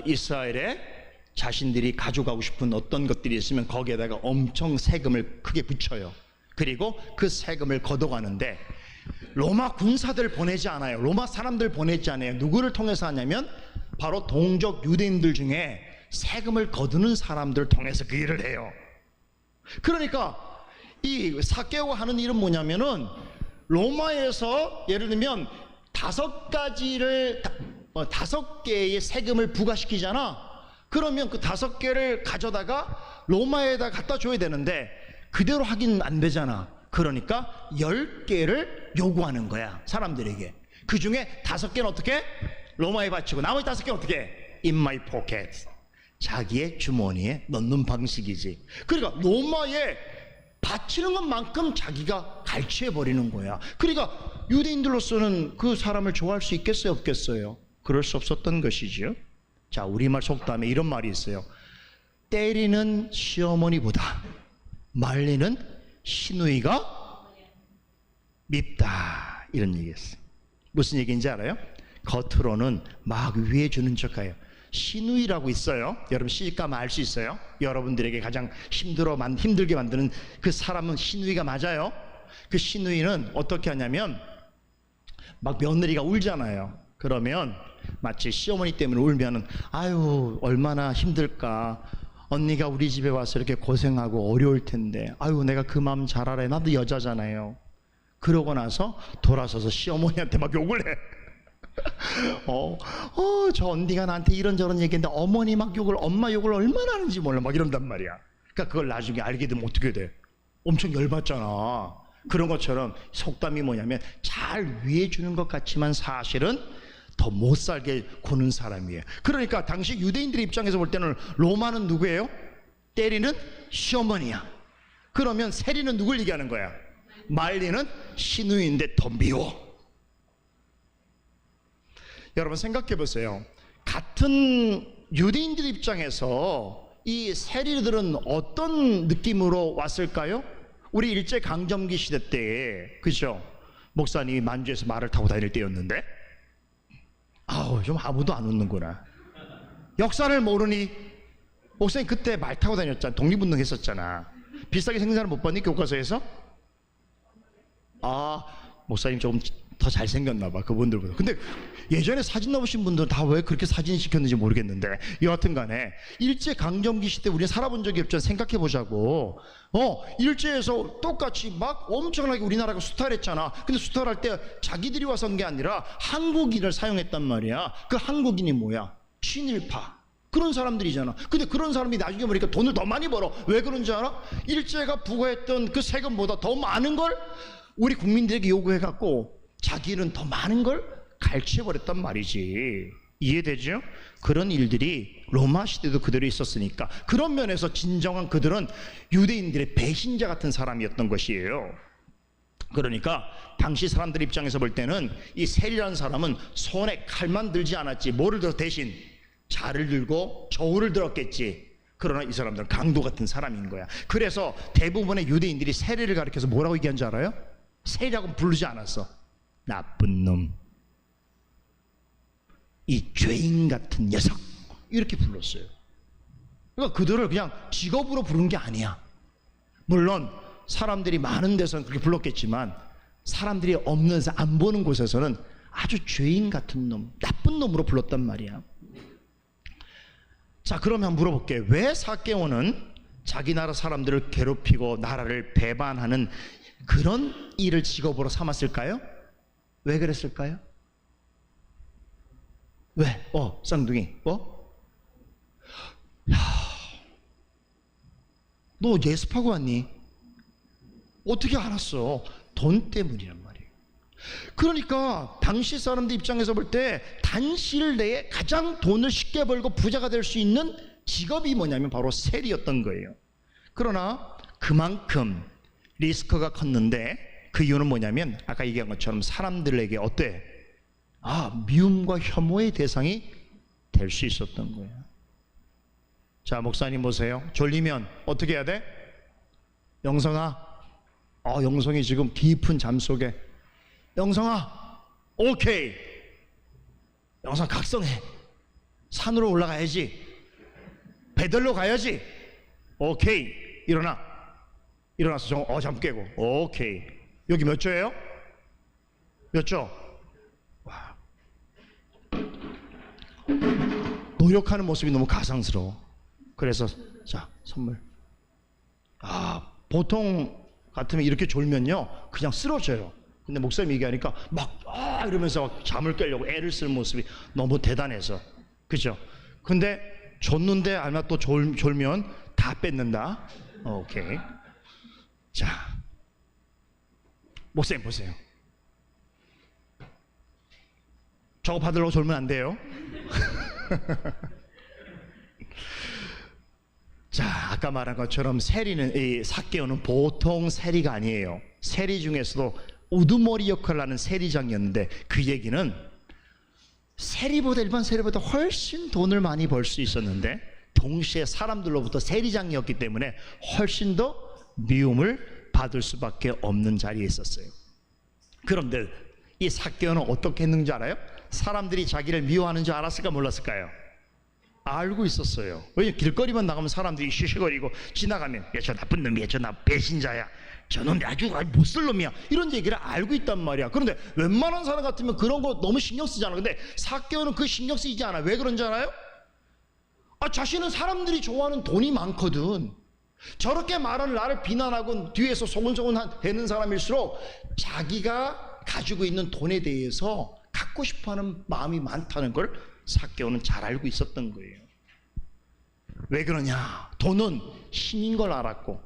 이스라엘에 자신들이 가져가고 싶은 어떤 것들이 있으면 거기에다가 엄청 세금을 크게 붙여요. 그리고 그 세금을 걷어가는데 로마 군사들 보내지 않아요. 로마 사람들 보내지 않아요. 누구를 통해서 하냐면 바로 동족 유대인들 중에 세금을 거두는 사람들을 통해서 그 일을 해요. 그러니까 이 삭개오가 하는 일은 뭐냐면은 로마에서 예를 들면 5개의 세금을 부과시키잖아. 그러면 그 5개를 가져다가 로마에다 갖다 줘야 되는데 그대로 하긴 안 되잖아. 그러니까 10개를 요구하는 거야, 사람들에게. 그 중에 5개는 어떻게? 로마에 바치고 나머지 5개는 어떻게? In my pocket. 자기의 주머니에 넣는 방식이지. 그러니까 로마에 바치는 것만큼 자기가 갈취해버리는 거야. 그러니까 유대인들로서는 그 사람을 좋아할 수 있겠어요, 없겠어요? 그럴 수 없었던 것이죠. 자, 우리말 속담에 이런 말이 있어요. 때리는 시어머니보다 말리는 시누이가 밉다, 이런 얘기였어요. 무슨 얘기인지 알아요? 겉으로는 막 위해 주는 척해요. 시누이라고 있어요. 여러분 시집가면 알 수 있어요. 여러분들에게 가장 힘들게 만드는 그 사람은 시누이가 맞아요. 그 시누이는 어떻게 하냐면 막 며느리가 울잖아요. 그러면 마치 시어머니 때문에 울면은 아유 얼마나 힘들까, 언니가 우리 집에 와서 이렇게 고생하고 어려울 텐데 아유 내가 그 마음 잘 알아요, 나도 여자잖아요. 그러고 나서 돌아서서 시어머니한테 막 욕을 해. 저 언니가 나한테 이런저런 얘기했는데 어머니 막 욕을, 엄마 욕을 얼마나 하는지 몰라, 막 이런단 말이야. 그러니까 그걸 나중에 알게 되면 어떻게 돼? 엄청 열받잖아. 그런 것처럼 속담이 뭐냐면 잘 위해주는 것 같지만 사실은 더 못 살게 구는 사람이에요. 그러니까 당시 유대인들의 입장에서 볼 때는 로마는 누구예요? 때리는 시어머니야. 그러면 세리는 누굴 얘기하는 거야? 말리는 시누이인데 더 미워. 여러분 생각해 보세요. 같은 유대인들 입장에서 이 세리들은 어떤 느낌으로 왔을까요? 우리 일제강점기 시대 때, 그죠? 목사님이 만주에서 말을 타고 다닐 때였는데 좀 아무도 안 웃는구나. 역사를 모르니 목사님 그때 말 타고 다녔잖아. 독립운동 했었잖아. 비싸게 생산을 못 받니 교과서에서? 목사님 조금 더 잘생겼나 봐, 그분들보다. 근데 예전에 사진 넣으신 분들은 다 왜 그렇게 사진 시켰는지 모르겠는데 여하튼 간에 일제강점기 시대 우리 살아본 적이 없잖아. 생각해 보자고. 일제에서 똑같이 막 엄청나게 우리나라가 수탈했잖아. 근데 수탈할 때 자기들이 와서 한 게 아니라 한국인을 사용했단 말이야. 그 한국인이 뭐야? 친일파. 그런 사람들이잖아. 근데 그런 사람이 나중에 보니까 돈을 더 많이 벌어. 왜 그런지 알아? 일제가 부과했던 그 세금보다 더 많은 걸 우리 국민들에게 요구해갖고 자기는 더 많은 걸 갈취해버렸단 말이지. 이해되죠? 그런 일들이 로마 시대도 그대로 있었으니까 그런 면에서 진정한 그들은 유대인들의 배신자 같은 사람이었던 것이에요. 그러니까 당시 사람들 입장에서 볼 때는 이 세리라는 사람은 손에 칼만 들지 않았지, 뭐를 들어? 대신 자를 들고 저울을 들었겠지. 그러나 이 사람들은 강도 같은 사람인 거야. 그래서 대부분의 유대인들이 세리를 가리켜서 뭐라고 얘기한 줄 알아요? 세리라고는 부르지 않았어. 나쁜 놈, 이 죄인 같은 녀석, 이렇게 불렀어요. 그러니까 그들을 그냥 직업으로 부른 게 아니야. 물론 사람들이 많은 데서는 그렇게 불렀겠지만 사람들이 없는 데서 안 보는 곳에서는 아주 죄인 같은 놈, 나쁜 놈으로 불렀단 말이야. 자, 그러면 한번 물어볼게. 왜 삭개오는 자기 나라 사람들을 괴롭히고 나라를 배반하는 그런 일을 직업으로 삼았을까요? 왜 그랬을까요? 왜? 쌍둥이. 너 예습하고 왔니? 어떻게 알았어? 돈 때문이란 말이에요. 그러니까 당시 사람들 입장에서 볼 때 단시일 내에 가장 돈을 쉽게 벌고 부자가 될 수 있는 직업이 뭐냐면 바로 세리였던 거예요. 그러나 그만큼 리스크가 컸는데 그 이유는 뭐냐면 아까 얘기한 것처럼 사람들에게 어때? 미움과 혐오의 대상이 될 수 있었던 거예요. 자, 목사님 보세요. 졸리면 어떻게 해야 돼? 영성아, 영성이 지금 깊은 잠 속에. 영성아, 오케이. 영성 각성해. 산으로 올라가야지. 배들로 가야지. 오케이. 일어나서 잠 깨고. 오케이. 여기 몇 조예요? 몇 조? 와. 무력하는 모습이 너무 가상스러워. 그래서 자, 선물. 보통 같으면 이렇게 졸면요 그냥 쓰러져요. 근데 목사님 얘기하니까 막 이러면서 막 잠을 깨려고 애를 쓸 모습이 너무 대단해서, 그죠? 근데 줬는데 아마 또 졸면 다 뺏는다. 오케이. 자, 목사님 보세요. 저거 받으려고 졸면 안 돼요. 자, 아까 말한 것처럼 이 삭개오는 보통 세리가 아니에요. 세리 중에서도 우두머리 역할을 하는 세리장이었는데, 그 얘기는 세리보다, 일반 세리보다 훨씬 돈을 많이 벌 수 있었는데 동시에 사람들로부터 세리장이었기 때문에 훨씬 더 미움을 받을 수밖에 없는 자리에 있었어요. 그런데 이 삭개오는 어떻게 했는지 알아요? 사람들이 자기를 미워하는 줄 알았을까 몰랐을까요? 알고 있었어요. 왜냐면 길거리만 나가면 사람들이 쉬쉬거리고 지나가면 야, 저 나쁜 놈이야, 저 나 배신자야, 저놈 아주 못쓸 놈이야, 이런 얘기를 알고 있단 말이야. 그런데 웬만한 사람 같으면 그런 거 너무 신경 쓰잖아. 근데 삭개오는 그 신경 쓰이지 않아. 왜 그런지 알아요? 자신은 사람들이 좋아하는 돈이 많거든. 저렇게 말하는 나를 비난하고 뒤에서 소곤소곤 대는 사람일수록 자기가 가지고 있는 돈에 대해서 갖고 싶어하는 마음이 많다는 걸 삭개오는 잘 알고 있었던 거예요. 왜 그러냐? 돈은 힘인 걸 알았고,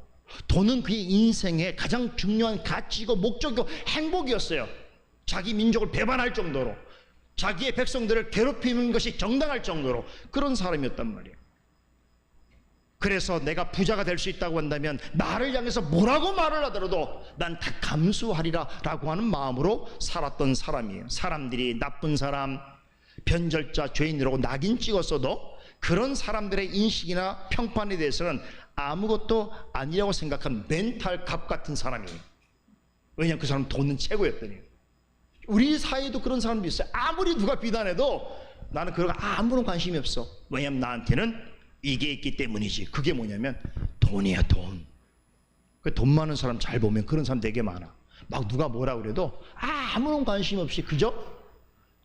돈은 그의 인생의 가장 중요한 가치이고 목적이고 행복이었어요. 자기 민족을 배반할 정도로, 자기의 백성들을 괴롭히는 것이 정당할 정도로 그런 사람이었단 말이에요. 그래서 내가 부자가 될 수 있다고 한다면 나를 향해서 뭐라고 말을 하더라도 난 다 감수하리라 라고 하는 마음으로 살았던 사람이에요. 사람들이 나쁜 사람, 변절자, 죄인이라고 낙인 찍었어도 그런 사람들의 인식이나 평판에 대해서는 아무것도 아니라고 생각한 멘탈 갑 같은 사람이에요. 왜냐하면 그 사람은 돈은 최고였더니. 우리 사이에도 그런 사람도 있어요. 아무리 누가 비난해도 나는 그런 거 아무런 관심이 없어. 왜냐하면 나한테는 이게 있기 때문이지. 그게 뭐냐면 돈이야, 돈. 그 돈 많은 사람 잘 보면 그런 사람 되게 많아. 막 누가 뭐라 그래도 아무런 관심 없이 그저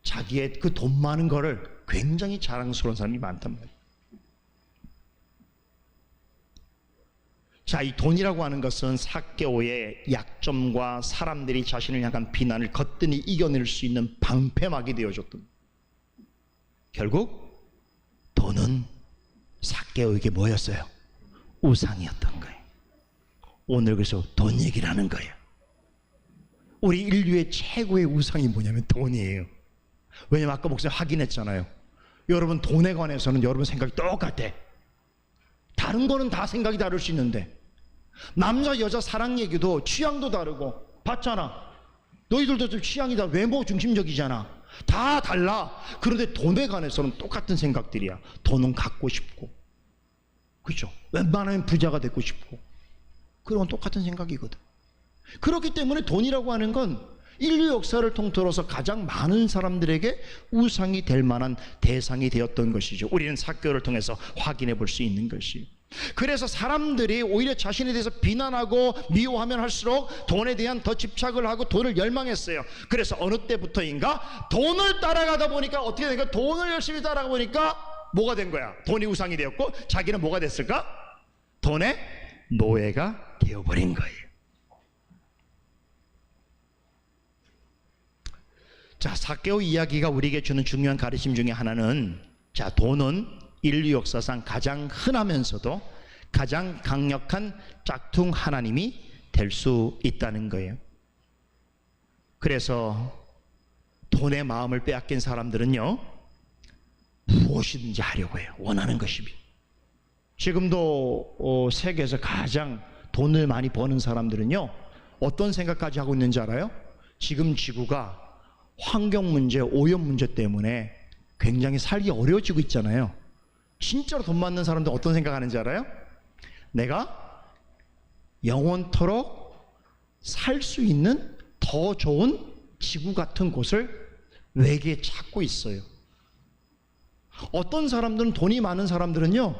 자기의 그 돈 많은 거를 굉장히 자랑스러운 사람이 많단 말이에요. 자, 이 돈이라고 하는 것은 삭개오의 약점과 사람들이 자신을 향한 비난을 거뜬히 이겨낼 수 있는 방패막이 되어줬던, 결국 돈은 삭개오에게 뭐였어요? 우상이었던 거예요. 오늘 그래서 돈 얘기를 하는 거예요. 우리 인류의 최고의 우상이 뭐냐면 돈이에요. 왜냐면 아까 목사님 확인했잖아요. 여러분 돈에 관해서는 여러분 생각이 똑같아. 다른 거는 다 생각이 다를 수 있는데, 남자 여자 사랑 얘기도 취향도 다르고, 봤잖아. 너희들도 좀 취향이 다 외모 중심적이잖아. 다 달라. 그런데 돈에 관해서는 똑같은 생각들이야. 돈은 갖고 싶고, 그렇죠? 웬만하면 부자가 되고 싶고, 그런 건 똑같은 생각이거든. 그렇기 때문에 돈이라고 하는 건 인류 역사를 통틀어서 가장 많은 사람들에게 우상이 될 만한 대상이 되었던 것이죠. 우리는 삭개오를 통해서 확인해 볼 수 있는 것이. 그래서 사람들이 오히려 자신에 대해서 비난하고 미워하면 할수록 돈에 대한 더 집착을 하고 돈을 열망했어요. 그래서 어느 때부터인가 돈을 따라가다 보니까 어떻게 된가? 돈을 열심히 따라가 보니까 뭐가 된 거야? 돈이 우상이 되었고, 자기는 뭐가 됐을까? 돈의 노예가 되어버린 거예요. 자, 삭개오 이야기가 우리에게 주는 중요한 가르침 중에 하나는, 자, 돈은 인류 역사상 가장 흔하면서도 가장 강력한 짝퉁 하나님이 될 수 있다는 거예요. 그래서 돈의 마음을 빼앗긴 사람들은요, 무엇이든지 하려고 해요. 원하는 것이면. 지금도 세계에서 가장 돈을 많이 버는 사람들은요, 어떤 생각까지 하고 있는지 알아요? 지금 지구가 환경 문제, 오염 문제 때문에 굉장히 살기 어려워지고 있잖아요. 진짜로 돈 많는 사람들 어떤 생각하는지 알아요? 내가 영원토록 살 수 있는 더 좋은 지구 같은 곳을 외계에 찾고 있어요. 어떤 사람들은, 돈이 많은 사람들은요,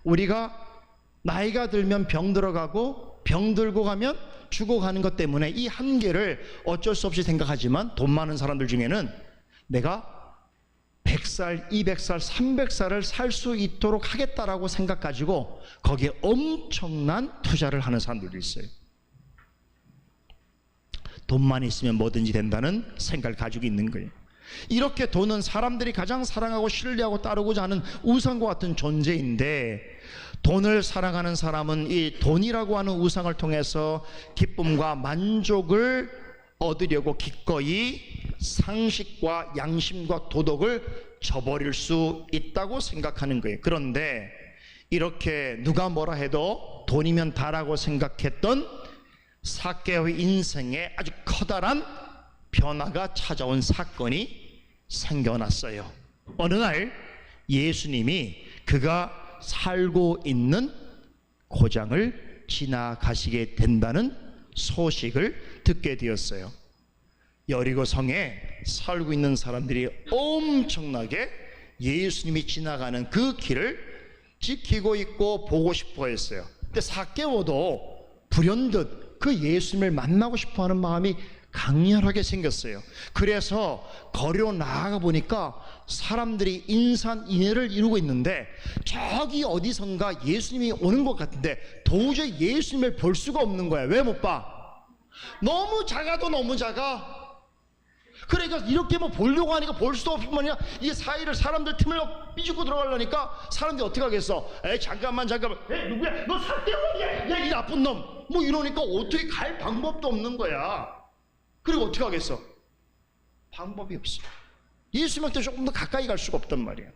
우리가 나이가 들면 병 들어가고, 병 들고 가면 죽어가는 것 때문에 이 한계를 어쩔 수 없이 생각하지만, 돈 많은 사람들 중에는 내가 100살, 200살, 300살을 살 수 있도록 하겠다라고 생각 가지고 거기에 엄청난 투자를 하는 사람들도 있어요. 돈만 있으면 뭐든지 된다는 생각을 가지고 있는 거예요. 이렇게 돈은 사람들이 가장 사랑하고 신뢰하고 따르고자 하는 우상과 같은 존재인데, 돈을 사랑하는 사람은 이 돈이라고 하는 우상을 통해서 기쁨과 만족을 얻으려고 기꺼이 상식과 양심과 도덕을 저버릴 수 있다고 생각하는 거예요. 그런데 이렇게 누가 뭐라 해도 돈이면 다라고 생각했던 삭개오의 인생에 아주 커다란 변화가 찾아온 사건이 생겨났어요. 어느 날 예수님이 그가 살고 있는 고장을 지나가시게 된다는 소식을 듣게 되었어요. 여리고 성에 살고 있는 사람들이 엄청나게 예수님이 지나가는 그 길을 지키고 있고 보고 싶어 했어요. 근데 삭개오도 불현듯 그 예수님을 만나고 싶어 하는 마음이 강렬하게 생겼어요. 그래서 거리로 나아가 보니까 사람들이 인산인해를 이루고 있는데 저기 어디선가 예수님이 오는 것 같은데 도저히 예수님을 볼 수가 없는 거야. 왜 못 봐? 너무 작아도 너무 작아. 그러니까 이렇게 뭐 보려고 하니까 볼 수도 없을 뿐이야. 이 사이를 사람들 틈을 삐죽고 들어가려니까 사람들이 어떻게 하겠어? 에이 잠깐만 에이 누구야? 너 삭개오야? 야 이 나쁜 놈! 뭐 이러니까 어떻게 갈 방법도 없는 거야. 그리고 어떻게 하겠어? 방법이 없어. 예수님한테 조금 더 가까이 갈 수가 없단 말이야.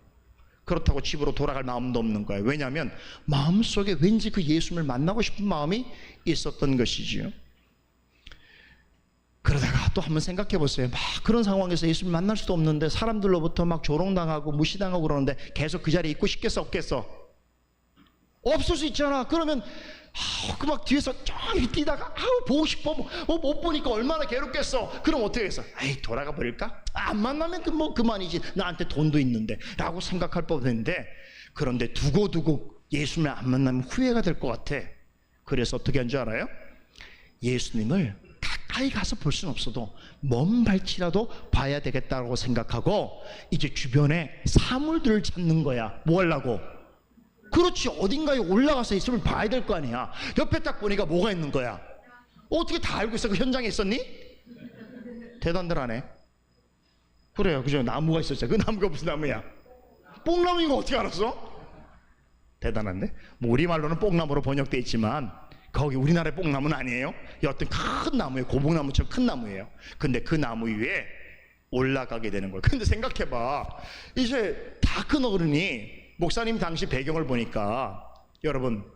그렇다고 집으로 돌아갈 마음도 없는 거야. 왜냐하면 마음속에 왠지 그 예수님을 만나고 싶은 마음이 있었던 것이지요. 그러다가 또 한번 생각해 보세요. 막 그런 상황에서 예수님 만날 수도 없는데 사람들로부터 막 조롱당하고 무시당하고 그러는데 계속 그 자리에 있고 싶겠어 없겠어? 없을 수 있잖아. 그러면 그 막 뒤에서 쫙 뛰다가 보고 싶어 못 보니까 얼마나 괴롭겠어. 그럼 어떻게 했어? 에이 돌아가 버릴까? 안 만나면 그만이지. 나한테 돈도 있는데 라고 생각할 법인데, 그런데 두고두고 예수님을 안 만나면 후회가 될 것 같아. 그래서 어떻게 한 줄 알아요? 예수님을 가까이 가서 볼 수는 없어도 먼 발치라도 봐야 되겠다고 생각하고 이제 주변에 사물들을 찾는 거야. 뭐 하려고? 그렇지, 어딘가에 올라가서 예수님을 봐야 될 거 아니야. 옆에 딱 보니까 뭐가 있는 거야. 어떻게 다 알고 있어? 그 현장에 있었니? 대단들 하네. 그래요, 그죠? 나무가 있었죠. 그 나무가 무슨 나무야? 뽕나무인 거 어떻게 알았어? 대단한데? 뭐 우리말로는 뽕나무로 번역되어 있지만 거기 우리나라의 뽕나무는 아니에요. 어떤 큰 나무예요. 고봉나무처럼 큰 나무예요. 근데 그 나무 위에 올라가게 되는 거예요. 근데 생각해봐, 이제 다 큰 어른이, 목사님 당시 배경을 보니까 여러분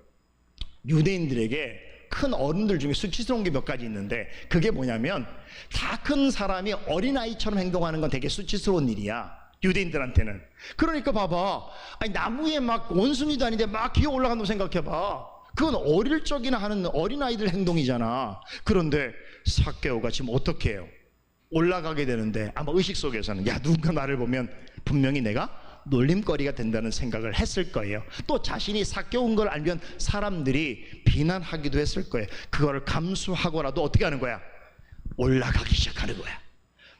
유대인들에게 큰 어른들 중에 수치스러운 게 몇 가지 있는데, 그게 뭐냐면 다 큰 사람이 어린아이처럼 행동하는 건 되게 수치스러운 일이야, 유대인들한테는. 그러니까 봐봐, 아니 나무에 막 원숭이도 아닌데 막 기어 올라간다고 생각해봐. 그건 어릴 적이나 하는 어린아이들 행동이잖아. 그런데 삭개오가 지금 어떻게 해요? 올라가게 되는데 아마 의식 속에서는 야 누군가 나를 보면 분명히 내가 놀림거리가 된다는 생각을 했을 거예요. 또 자신이 삭개오인 걸 알면 사람들이 비난하기도 했을 거예요. 그걸 감수하고라도 어떻게 하는 거야? 올라가기 시작하는 거야.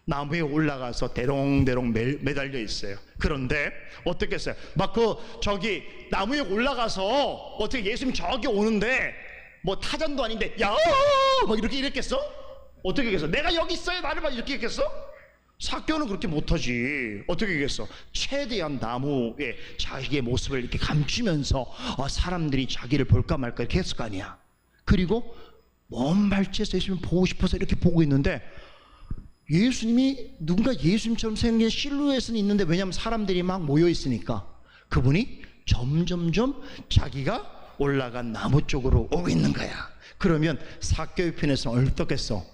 나무에 올라가서 대롱대롱 매달려 있어요. 그런데 어떻게 했어요? 막 저기 나무에 올라가서 어떻게 예수님 저기 오는데 뭐 타잔도 아닌데 야 막 이렇게 이랬겠어? 어떻게 했겠어? 내가 여기 있어요 나를 봐 이렇게 했겠어? 삭개오는 그렇게 못하지. 어떻게 했겠어? 최대한 나무에 자기의 모습을 이렇게 감추면서 사람들이 자기를 볼까 말까 이렇게 했을 거 아니야. 그리고 먼 발치에서 예수님 보고 싶어서 이렇게 보고 있는데 예수님이 누군가 예수님처럼 생긴 실루엣은 있는데, 왜냐하면 사람들이 막 모여 있으니까 그분이 점점점 자기가 올라간 나무 쪽으로 오고 있는 거야. 그러면 삭개오 편에서는 어떻겠어?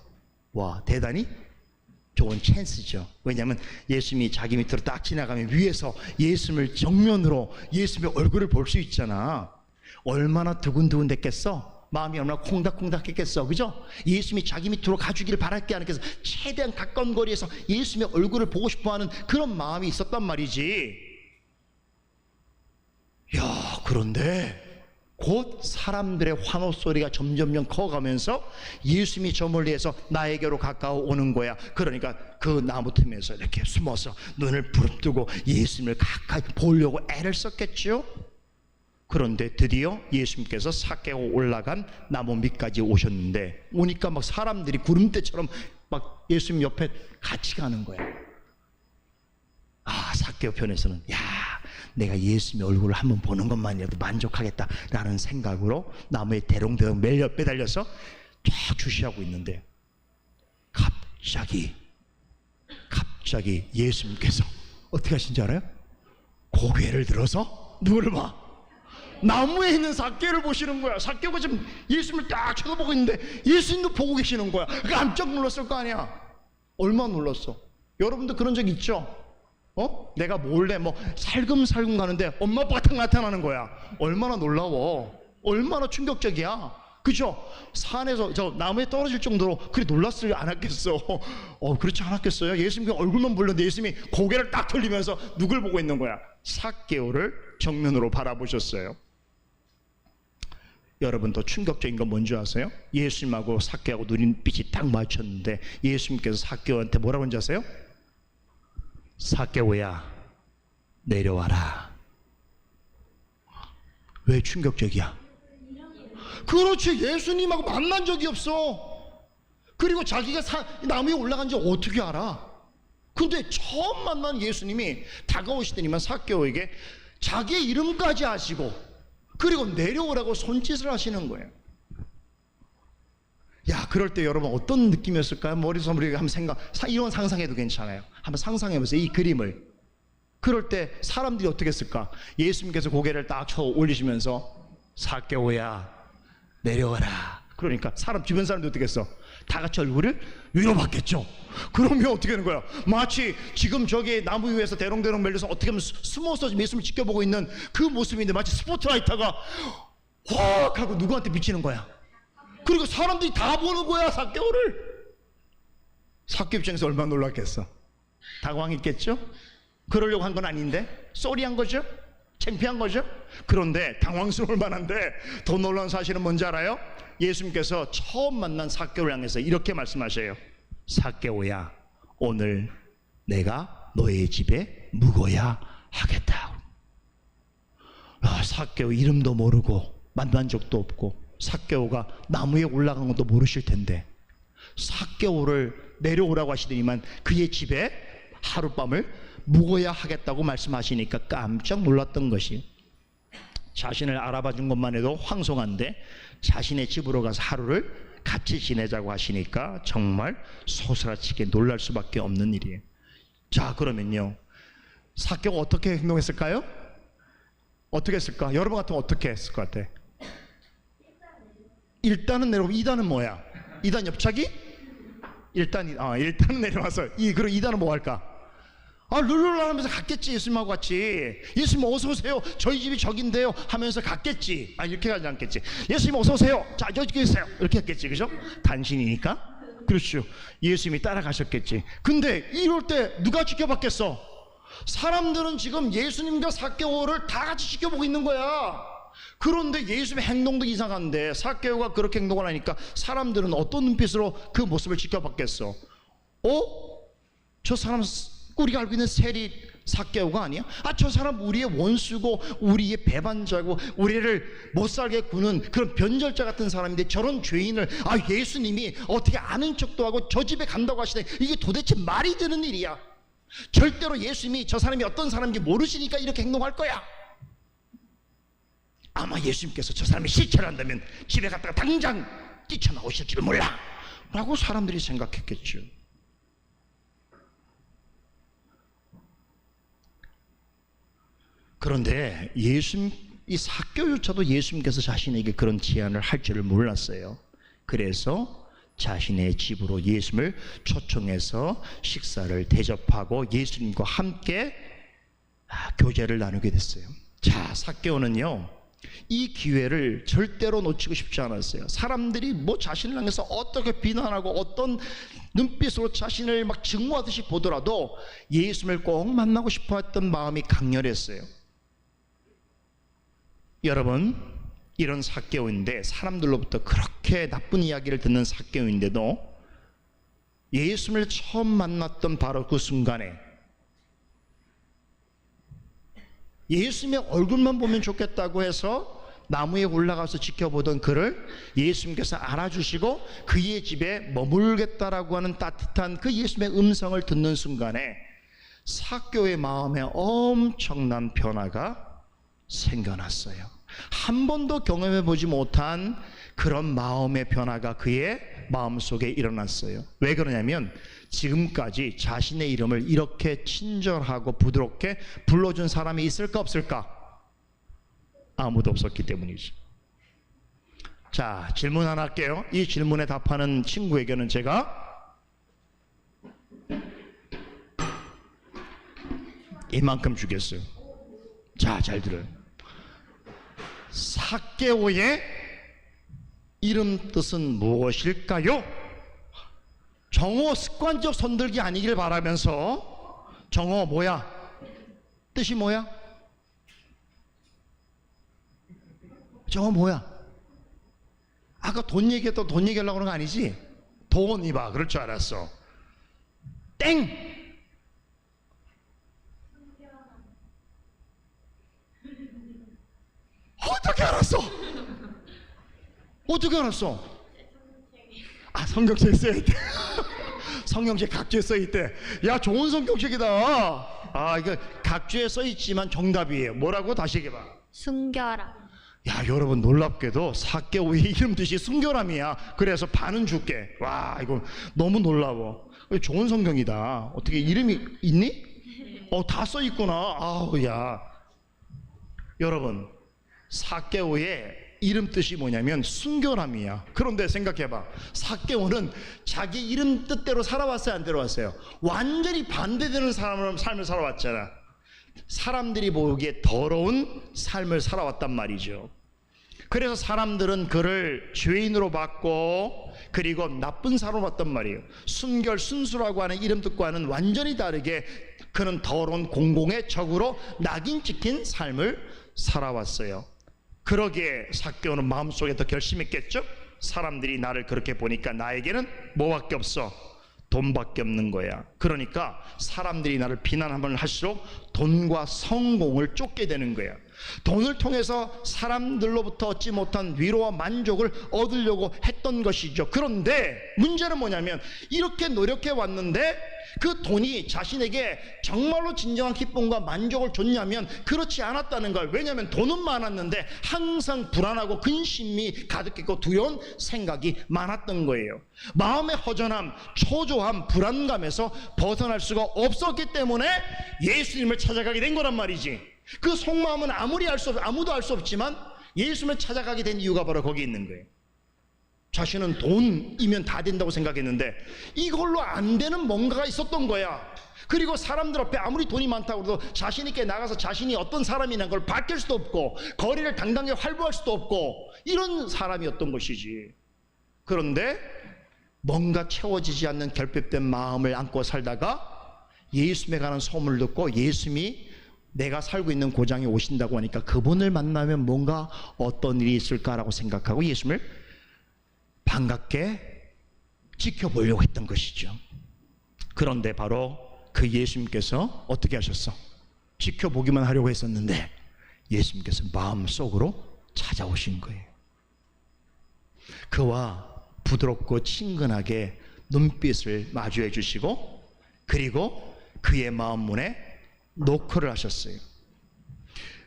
와, 대단히 좋은 찬스죠. 왜냐하면 예수님이 자기 밑으로 딱 지나가면 위에서 예수님을 정면으로 예수님의 얼굴을 볼 수 있잖아. 얼마나 두근두근 됐겠어? 마음이 얼마나 콩닥콩닥 했겠어. 그죠? 예수님이 자기 밑으로 가주기를 바랄 게 아니겠어. 최대한 가까운 거리에서 예수님의 얼굴을 보고 싶어하는 그런 마음이 있었단 말이지. 야, 그런데 곧 사람들의 환호 소리가 점점점 커가면서 예수님이 저 멀리에서 나에게로 가까워 오는 거야. 그러니까 그 나무 틈에서 이렇게 숨어서 눈을 부릅뜨고 예수님을 가까이 보려고 애를 썼겠죠. 그런데 드디어 예수님께서 삭개오 올라간 나무 밑까지 오셨는데, 오니까 막 사람들이 구름대처럼 막 예수님 옆에 같이 가는 거야. 아, 삭개오 편에서는 야, 내가 예수님의 얼굴을 한번 보는 것만이라도 만족하겠다라는 생각으로 나무에 대롱대롱 매달려서 쫙 주시하고 있는데, 갑자기 예수님께서 어떻게 하신지 알아요? 고개를 들어서 누구를 봐? 나무에 있는 삭개오를 보시는 거야. 삭개오가 지금 예수님을 딱 쳐다보고 있는데 예수님도 보고 계시는 거야. 깜짝 놀랐을 거 아니야. 얼마나 놀랐어. 여러분도 그런 적 있죠? 내가 몰래 살금살금 가는데 엄마 아빠가 딱 나타나는 거야. 얼마나 놀라워. 얼마나 충격적이야. 그죠? 산에서 저 나무에 떨어질 정도로 그리 놀랐을 않았겠어. 그렇지 않았겠어요? 예수님 얼굴만 보려는데 예수님이 고개를 딱 돌리면서 누굴 보고 있는 거야? 삭개오를 정면으로 바라보셨어요. 여러분, 더 충격적인 건 뭔지 아세요? 예수님하고 삭개오하고 눈빛이 딱 맞췄는데 예수님께서 삭개오한테 뭐라고 하는지 아세요? 삭개오야, 내려와라. 왜 충격적이야? 그렇지, 예수님하고 만난 적이 없어. 그리고 자기가 나무에 올라간 지 어떻게 알아? 근데 처음 만난 예수님이 다가오시더니만 삭개오에게 자기의 이름까지 아시고 그리고 내려오라고 손짓을 하시는 거예요. 야, 그럴 때 여러분 어떤 느낌이었을까요? 머릿속에 한번 이런 상상해도 괜찮아요. 한번 상상해보세요, 이 그림을. 그럴 때 사람들이 어떻게 했을까? 예수님께서 고개를 딱 쳐 올리시면서 삭개오야, 내려와라. 그러니까 주변 사람들이 어떻게 했어? 다 같이 얼굴을 위로 받겠죠. 그러면 어떻게 하는 거야? 마치 지금 저기 나무 위에서 대롱대롱 밀려서 어떻게 하면 숨어서 예수님을 지켜보고 있는 그 모습인데, 마치 스포트라이트가 확 하고 누구한테 비치는 거야. 그리고 사람들이 다 보는 거야, 삭개오를. 삭개오 입장에서 얼마나 놀랐겠어. 당황했겠죠? 그러려고 한 건 아닌데 쏘리한 거죠? 창피한 거죠? 그런데 당황스러울 만한데 더 놀라운 사실은 뭔지 알아요? 예수님께서 처음 만난 삭개오를 향해서 이렇게 말씀하셔요. 삭개오야, 오늘 내가 너의 집에 묵어야 하겠다. 삭개오 이름도 모르고 만난 적도 없고 삭개오가 나무에 올라간 것도 모르실 텐데 삭개오를 내려오라고 하시더니만 그의 집에 하룻밤을 묵어야 하겠다고 말씀하시니까 깜짝 놀랐던 것이, 자신을 알아봐 준 것만 해도 황송한데 자신의 집으로 가서 하루를 같이 지내자고 하시니까 정말 소스라치게 놀랄 수밖에 없는 일이에요. 자, 그러면요, 삭개오가 어떻게 행동했을까요? 어떻게 했을까? 여러분 같으면 어떻게 했을 것 같아? 일단은 내려오고, 2단은 뭐야? 2단 옆차기? 일단은 내려와서 그럼 2단은 뭐 할까? 룰루랄 하면서 갔겠지. 예수님하고 같이. 예수님 어서 오세요, 저희 집이 저긴데요 하면서 갔겠지. 이렇게 가지 않겠지. 예수님 어서 오세요, 자 여기 계세요, 이렇게 했겠지. 그죠? 단신이니까. 그렇죠. 예수님이 따라가셨겠지. 근데 이럴 때 누가 지켜봤겠어? 사람들은 지금 예수님과 삭개오를 다 같이 지켜보고 있는 거야. 그런데 예수님의 행동도 이상한데 삭개오가 그렇게 행동을 하니까 사람들은 어떤 눈빛으로 그 모습을 지켜봤겠어? 저 사람 우리가 알고 있는 세리 삭개오가 아니야? 저 사람 우리의 원수고 우리의 배반자고 우리를 못살게 구는 그런 변절자 같은 사람인데 저런 죄인을 예수님이 어떻게 아는 척도 하고 저 집에 간다고 하시네. 이게 도대체 말이 되는 일이야. 절대로 예수님이 저 사람이 어떤 사람인지 모르시니까 이렇게 행동할 거야. 아마 예수님께서 저 사람이 실체를 한다면 집에 갔다가 당장 뛰쳐나오실지도 몰라 라고 사람들이 생각했겠죠. 그런데 이 삭개오조차도 예수님께서 자신에게 그런 제안을 할 줄을 몰랐어요. 그래서 자신의 집으로 예수님을 초청해서 식사를 대접하고 예수님과 함께 교제를 나누게 됐어요. 자, 삭개오는요, 이 기회를 절대로 놓치고 싶지 않았어요. 사람들이 자신을 향해서 어떻게 비난하고 어떤 눈빛으로 자신을 막 증오하듯이 보더라도 예수님을 꼭 만나고 싶어 했던 마음이 강렬했어요. 여러분, 이런 삭개오인데, 사람들로부터 그렇게 나쁜 이야기를 듣는 삭개오인데도 예수님을 처음 만났던 바로 그 순간에 예수님의 얼굴만 보면 좋겠다고 해서 나무에 올라가서 지켜보던 그를 예수님께서 알아주시고 그의 집에 머물겠다라고 하는 따뜻한 그 예수님의 음성을 듣는 순간에 삭개오의 마음에 엄청난 변화가 생겨났어요. 한 번도 경험해 보지 못한 그런 마음의 변화가 그의 마음속에 일어났어요. 왜 그러냐면 지금까지 자신의 이름을 이렇게 친절하고 부드럽게 불러준 사람이 있을까 없을까? 아무도 없었기 때문이죠. 자, 질문 하나 할게요. 이 질문에 답하는 친구에게는 제가 이만큼 주겠어요. 자, 잘 들어요. 삭개오의 이름 뜻은 무엇일까요? 정오 습관적 손들기 아니길 바라면서, 정오 뭐야? 뜻이 뭐야? 정오 뭐야? 아까 돈 얘기했다. 돈 얘기하려고 그런 거 아니지? 돈 이봐. 그럴 줄 알았어. 땡! 어떻게 알았어? 어떻게 알았어? 아, 성경책에 써있대. 성경책 각주에 써있대. 야, 좋은 성경책이다. 아, 이거 각주에 써있지만 정답이에요. 뭐라고? 다시 얘기해봐. 순결함. 야, 여러분 놀랍게도 삭개오의 이름 뜻이 순결함이야. 그래서 반은 줄게. 와, 이거 너무 놀라워. 좋은 성경이다. 어떻게 이름이 있니? 다 써있구나. 아우, 야. 여러분, 삭개오의 이름 뜻이 뭐냐면 순결함이야. 그런데 생각해봐. 삭개오는 자기 이름 뜻대로 살아왔어요, 안 들어왔어요? 완전히 반대되는 삶을 살아왔잖아. 사람들이 보기에 더러운 삶을 살아왔단 말이죠. 그래서 사람들은 그를 죄인으로 봤고, 그리고 나쁜 사람으로 봤단 말이에요. 순결, 순수라고 하는 이름 뜻과는 완전히 다르게 그는 더러운 공공의 적으로 낙인 찍힌 삶을 살아왔어요. 그러기에 삭개오는 마음속에 더 결심했겠죠? 사람들이 나를 그렇게 보니까 나에게는 뭐밖에 없어? 돈밖에 없는 거야. 그러니까 사람들이 나를 비난하면 할수록 돈과 성공을 쫓게 되는 거야. 돈을 통해서 사람들로부터 얻지 못한 위로와 만족을 얻으려고 했던 것이죠. 그런데 문제는 뭐냐면 이렇게 노력해 왔는데 그 돈이 자신에게 정말로 진정한 기쁨과 만족을 줬냐면 그렇지 않았다는 걸. 왜냐하면 돈은 많았는데 항상 불안하고 근심이 가득했고 두려운 생각이 많았던 거예요. 마음의 허전함, 초조함, 불안감에서 벗어날 수가 없었기 때문에 예수님을 찾아가게 된 거란 말이지. 그 속마음은 아무도 알 수 없지만 예수님을 찾아가게 된 이유가 바로 거기 있는 거예요. 자신은 돈이면 다 된다고 생각했는데 이걸로 안 되는 뭔가가 있었던 거야. 그리고 사람들 앞에 아무리 돈이 많다고 해도 자신 있게 나가서 자신이 어떤 사람이라는 걸 밝힐 수도 없고 거리를 당당히 활보할 수도 없고 이런 사람이었던 것이지. 그런데 뭔가 채워지지 않는 결핍된 마음을 안고 살다가 예수님에 관한 소문을 듣고 예수님이 내가 살고 있는 고장에 오신다고 하니까 그분을 만나면 뭔가 어떤 일이 있을까라고 생각하고 예수님을 반갑게 지켜보려고 했던 것이죠. 그런데 바로 그 예수님께서 어떻게 하셨어? 지켜보기만 하려고 했었는데 예수님께서 마음속으로 찾아오신 거예요. 그와 부드럽고 친근하게 눈빛을 마주해 주시고 그리고 그의 마음 문에 노크를 하셨어요.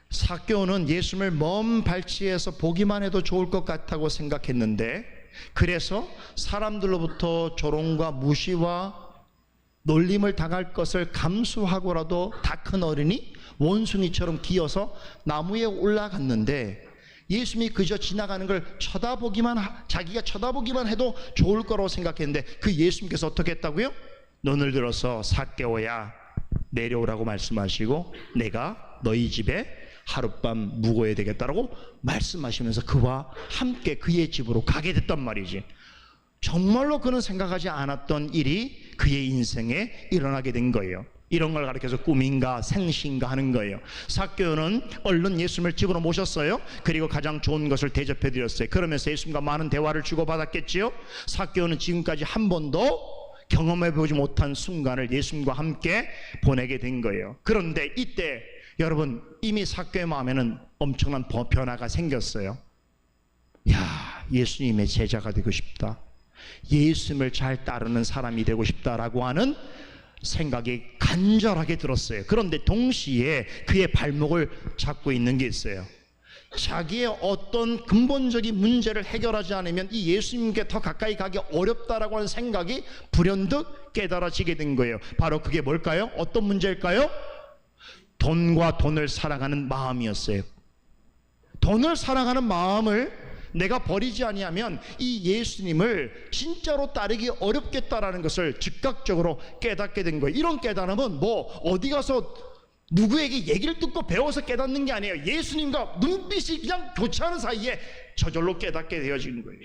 삭개오는 예수님을 먼 발치에서 보기만 해도 좋을 것 같다고 생각했는데 그래서 사람들로부터 조롱과 무시와 놀림을 당할 것을 감수하고라도 다 큰 어른이 원숭이처럼 기어서 나무에 올라갔는데 예수님이 그저 지나가는 걸 자기가 쳐다보기만 해도 좋을 거라고 생각했는데 그 예수님께서 어떻게 했다고요? 눈을 들어서 삭개오야 내려오라고 말씀하시고 내가 너희 집에 하룻밤 묵어야 되겠다라고 말씀하시면서 그와 함께 그의 집으로 가게 됐단 말이지. 정말로 그는 생각하지 않았던 일이 그의 인생에 일어나게 된 거예요. 이런 걸 가르쳐서 꿈인가 생신가 하는 거예요. 삭개오는 얼른 예수님을 집으로 모셨어요. 그리고 가장 좋은 것을 대접해 드렸어요. 그러면서 예수님과 많은 대화를 주고받았겠지요. 삭개오는 지금까지 한 번도 경험해 보지 못한 순간을 예수님과 함께 보내게 된 거예요. 그런데 이때 여러분, 이미 삭개오의 마음에는 엄청난 변화가 생겼어요. 야, 예수님의 제자가 되고 싶다, 예수님을 잘 따르는 사람이 되고 싶다라고 하는 생각이 간절하게 들었어요. 그런데 동시에 그의 발목을 잡고 있는 게 있어요. 자기의 어떤 근본적인 문제를 해결하지 않으면 이 예수님께 더 가까이 가기 어렵다라고 하는 생각이 불현듯 깨달아지게 된 거예요. 바로 그게 뭘까요? 어떤 문제일까요? 돈과 돈을 사랑하는 마음이었어요. 돈을 사랑하는 마음을 내가 버리지 아니하면 이 예수님을 진짜로 따르기 어렵겠다라는 것을 즉각적으로 깨닫게 된 거예요. 이런 깨달음은 뭐 어디 가서 누구에게 얘기를 듣고 배워서 깨닫는 게 아니에요. 예수님과 눈빛이 그냥 교차하는 사이에 저절로 깨닫게 되어지는 거예요.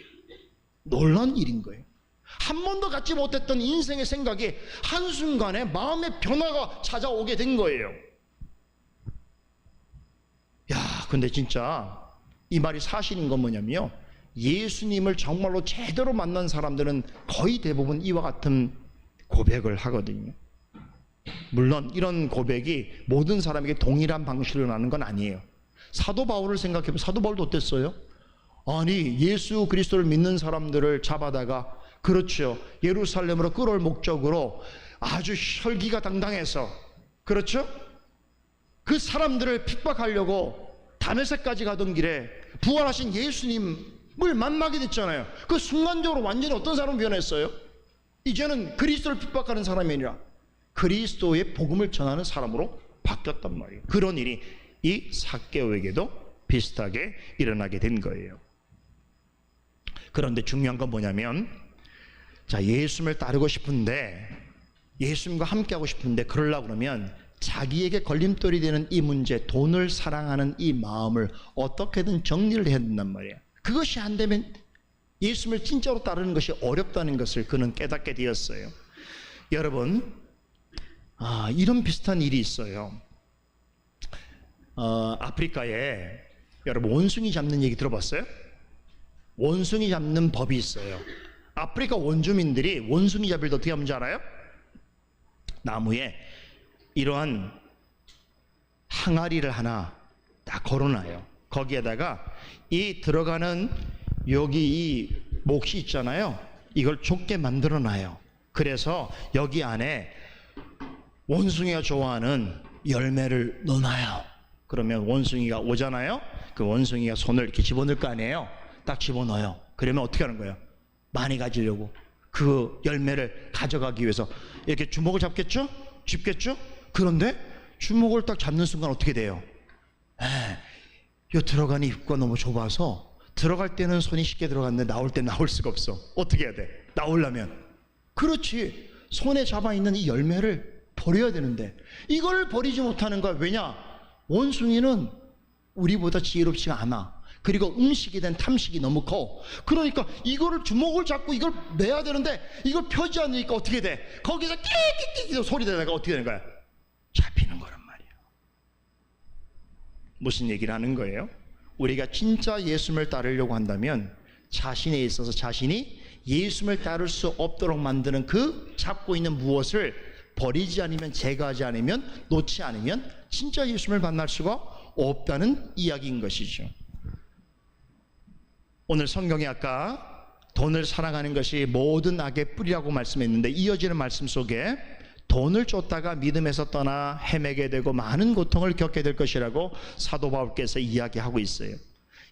놀라운 일인 거예요. 한 번도 갖지 못했던 인생의 생각이 한순간에 마음의 변화가 찾아오게 된 거예요. 야, 근데 진짜 이 말이 사실인 건 뭐냐면요, 예수님을 정말로 제대로 만난 사람들은 거의 대부분 이와 같은 고백을 하거든요. 물론 이런 고백이 모든 사람에게 동일한 방식으로 나는 건 아니에요. 사도 바울을 생각해보면 사도 바울도 어땠어요? 아니, 예수 그리스도를 믿는 사람들을 잡아다가, 그렇죠, 예루살렘으로 끌어올 목적으로 아주 혈기가 당당해서, 그렇죠, 그 사람들을 핍박하려고 다메섹까지 가던 길에 부활하신 예수님을 만나게 됐잖아요. 그 순간적으로 완전히 어떤 사람이 변했어요? 이제는 그리스도를 핍박하는 사람이 아니라 그리스도의 복음을 전하는 사람으로 바뀌었단 말이에요. 그런 일이 이 삭개오에게도 비슷하게 일어나게 된 거예요. 그런데 중요한 건 뭐냐면, 자, 예수님을 따르고 싶은데, 예수님과 함께 하고 싶은데, 그러려고 그러면 자기에게 걸림돌이 되는 이 문제, 돈을 사랑하는 이 마음을 어떻게든 정리를 해야 된단 말이에요. 그것이 안 되면 예수님을 진짜로 따르는 것이 어렵다는 것을 그는 깨닫게 되었어요. 여러분, 이런 비슷한 일이 있어요. 아프리카에 여러분 원숭이 잡는 얘기 들어봤어요? 원숭이 잡는 법이 있어요. 아프리카 원주민들이 원숭이 잡을 때 어떻게 하는지 알아요? 나무에 이러한 항아리를 하나 딱 걸어놔요. 거기에다가 이 들어가는 여기 이 몫이 있잖아요, 이걸 좁게 만들어 놔요. 그래서 여기 안에 원숭이가 좋아하는 열매를 넣어놔요. 그러면 원숭이가 오잖아요. 그 원숭이가 손을 이렇게 집어넣을 거 아니에요. 딱 집어넣어요. 그러면 어떻게 하는 거예요? 많이 가지려고 그 열매를 가져가기 위해서 이렇게 주먹을 잡겠죠? 짚겠죠? 그런데 주먹을 딱 잡는 순간 어떻게 돼요? 요 들어가는 입구가 너무 좁아서 들어갈 때는 손이 쉽게 들어갔는데 나올 때 나올 수가 없어. 어떻게 해야 돼? 나오려면, 그렇지, 손에 잡아있는 이 열매를 버려야 되는데 이걸 버리지 못하는 거야. 왜냐? 원숭이는 우리보다 지혜롭지가 않아. 그리고 음식이든 탐식이 너무 커. 그러니까 이거를 주먹을 잡고 이걸 내야 되는데 이걸 펴지 않으니까 어떻게 돼? 거기서 끼끼끼 소리 내다가 어떻게 되는 거야? 잡히는 거란 말이야. 무슨 얘기를 하는 거예요? 우리가 진짜 예수님을 따르려고 한다면 자신에 있어서 자신이 예수님을 따를 수 없도록 만드는 그 잡고 있는 무엇을 버리지 않으면, 제거하지 않으면, 놓지 않으면 진짜 예수님을 만날 수가 없다는 이야기인 것이죠. 오늘 성경에 아까 돈을 사랑하는 것이 모든 악의 뿌리라고 말씀했는데, 이어지는 말씀 속에 돈을 쫓다가 믿음에서 떠나 헤매게 되고 많은 고통을 겪게 될 것이라고 사도 바울께서 이야기하고 있어요.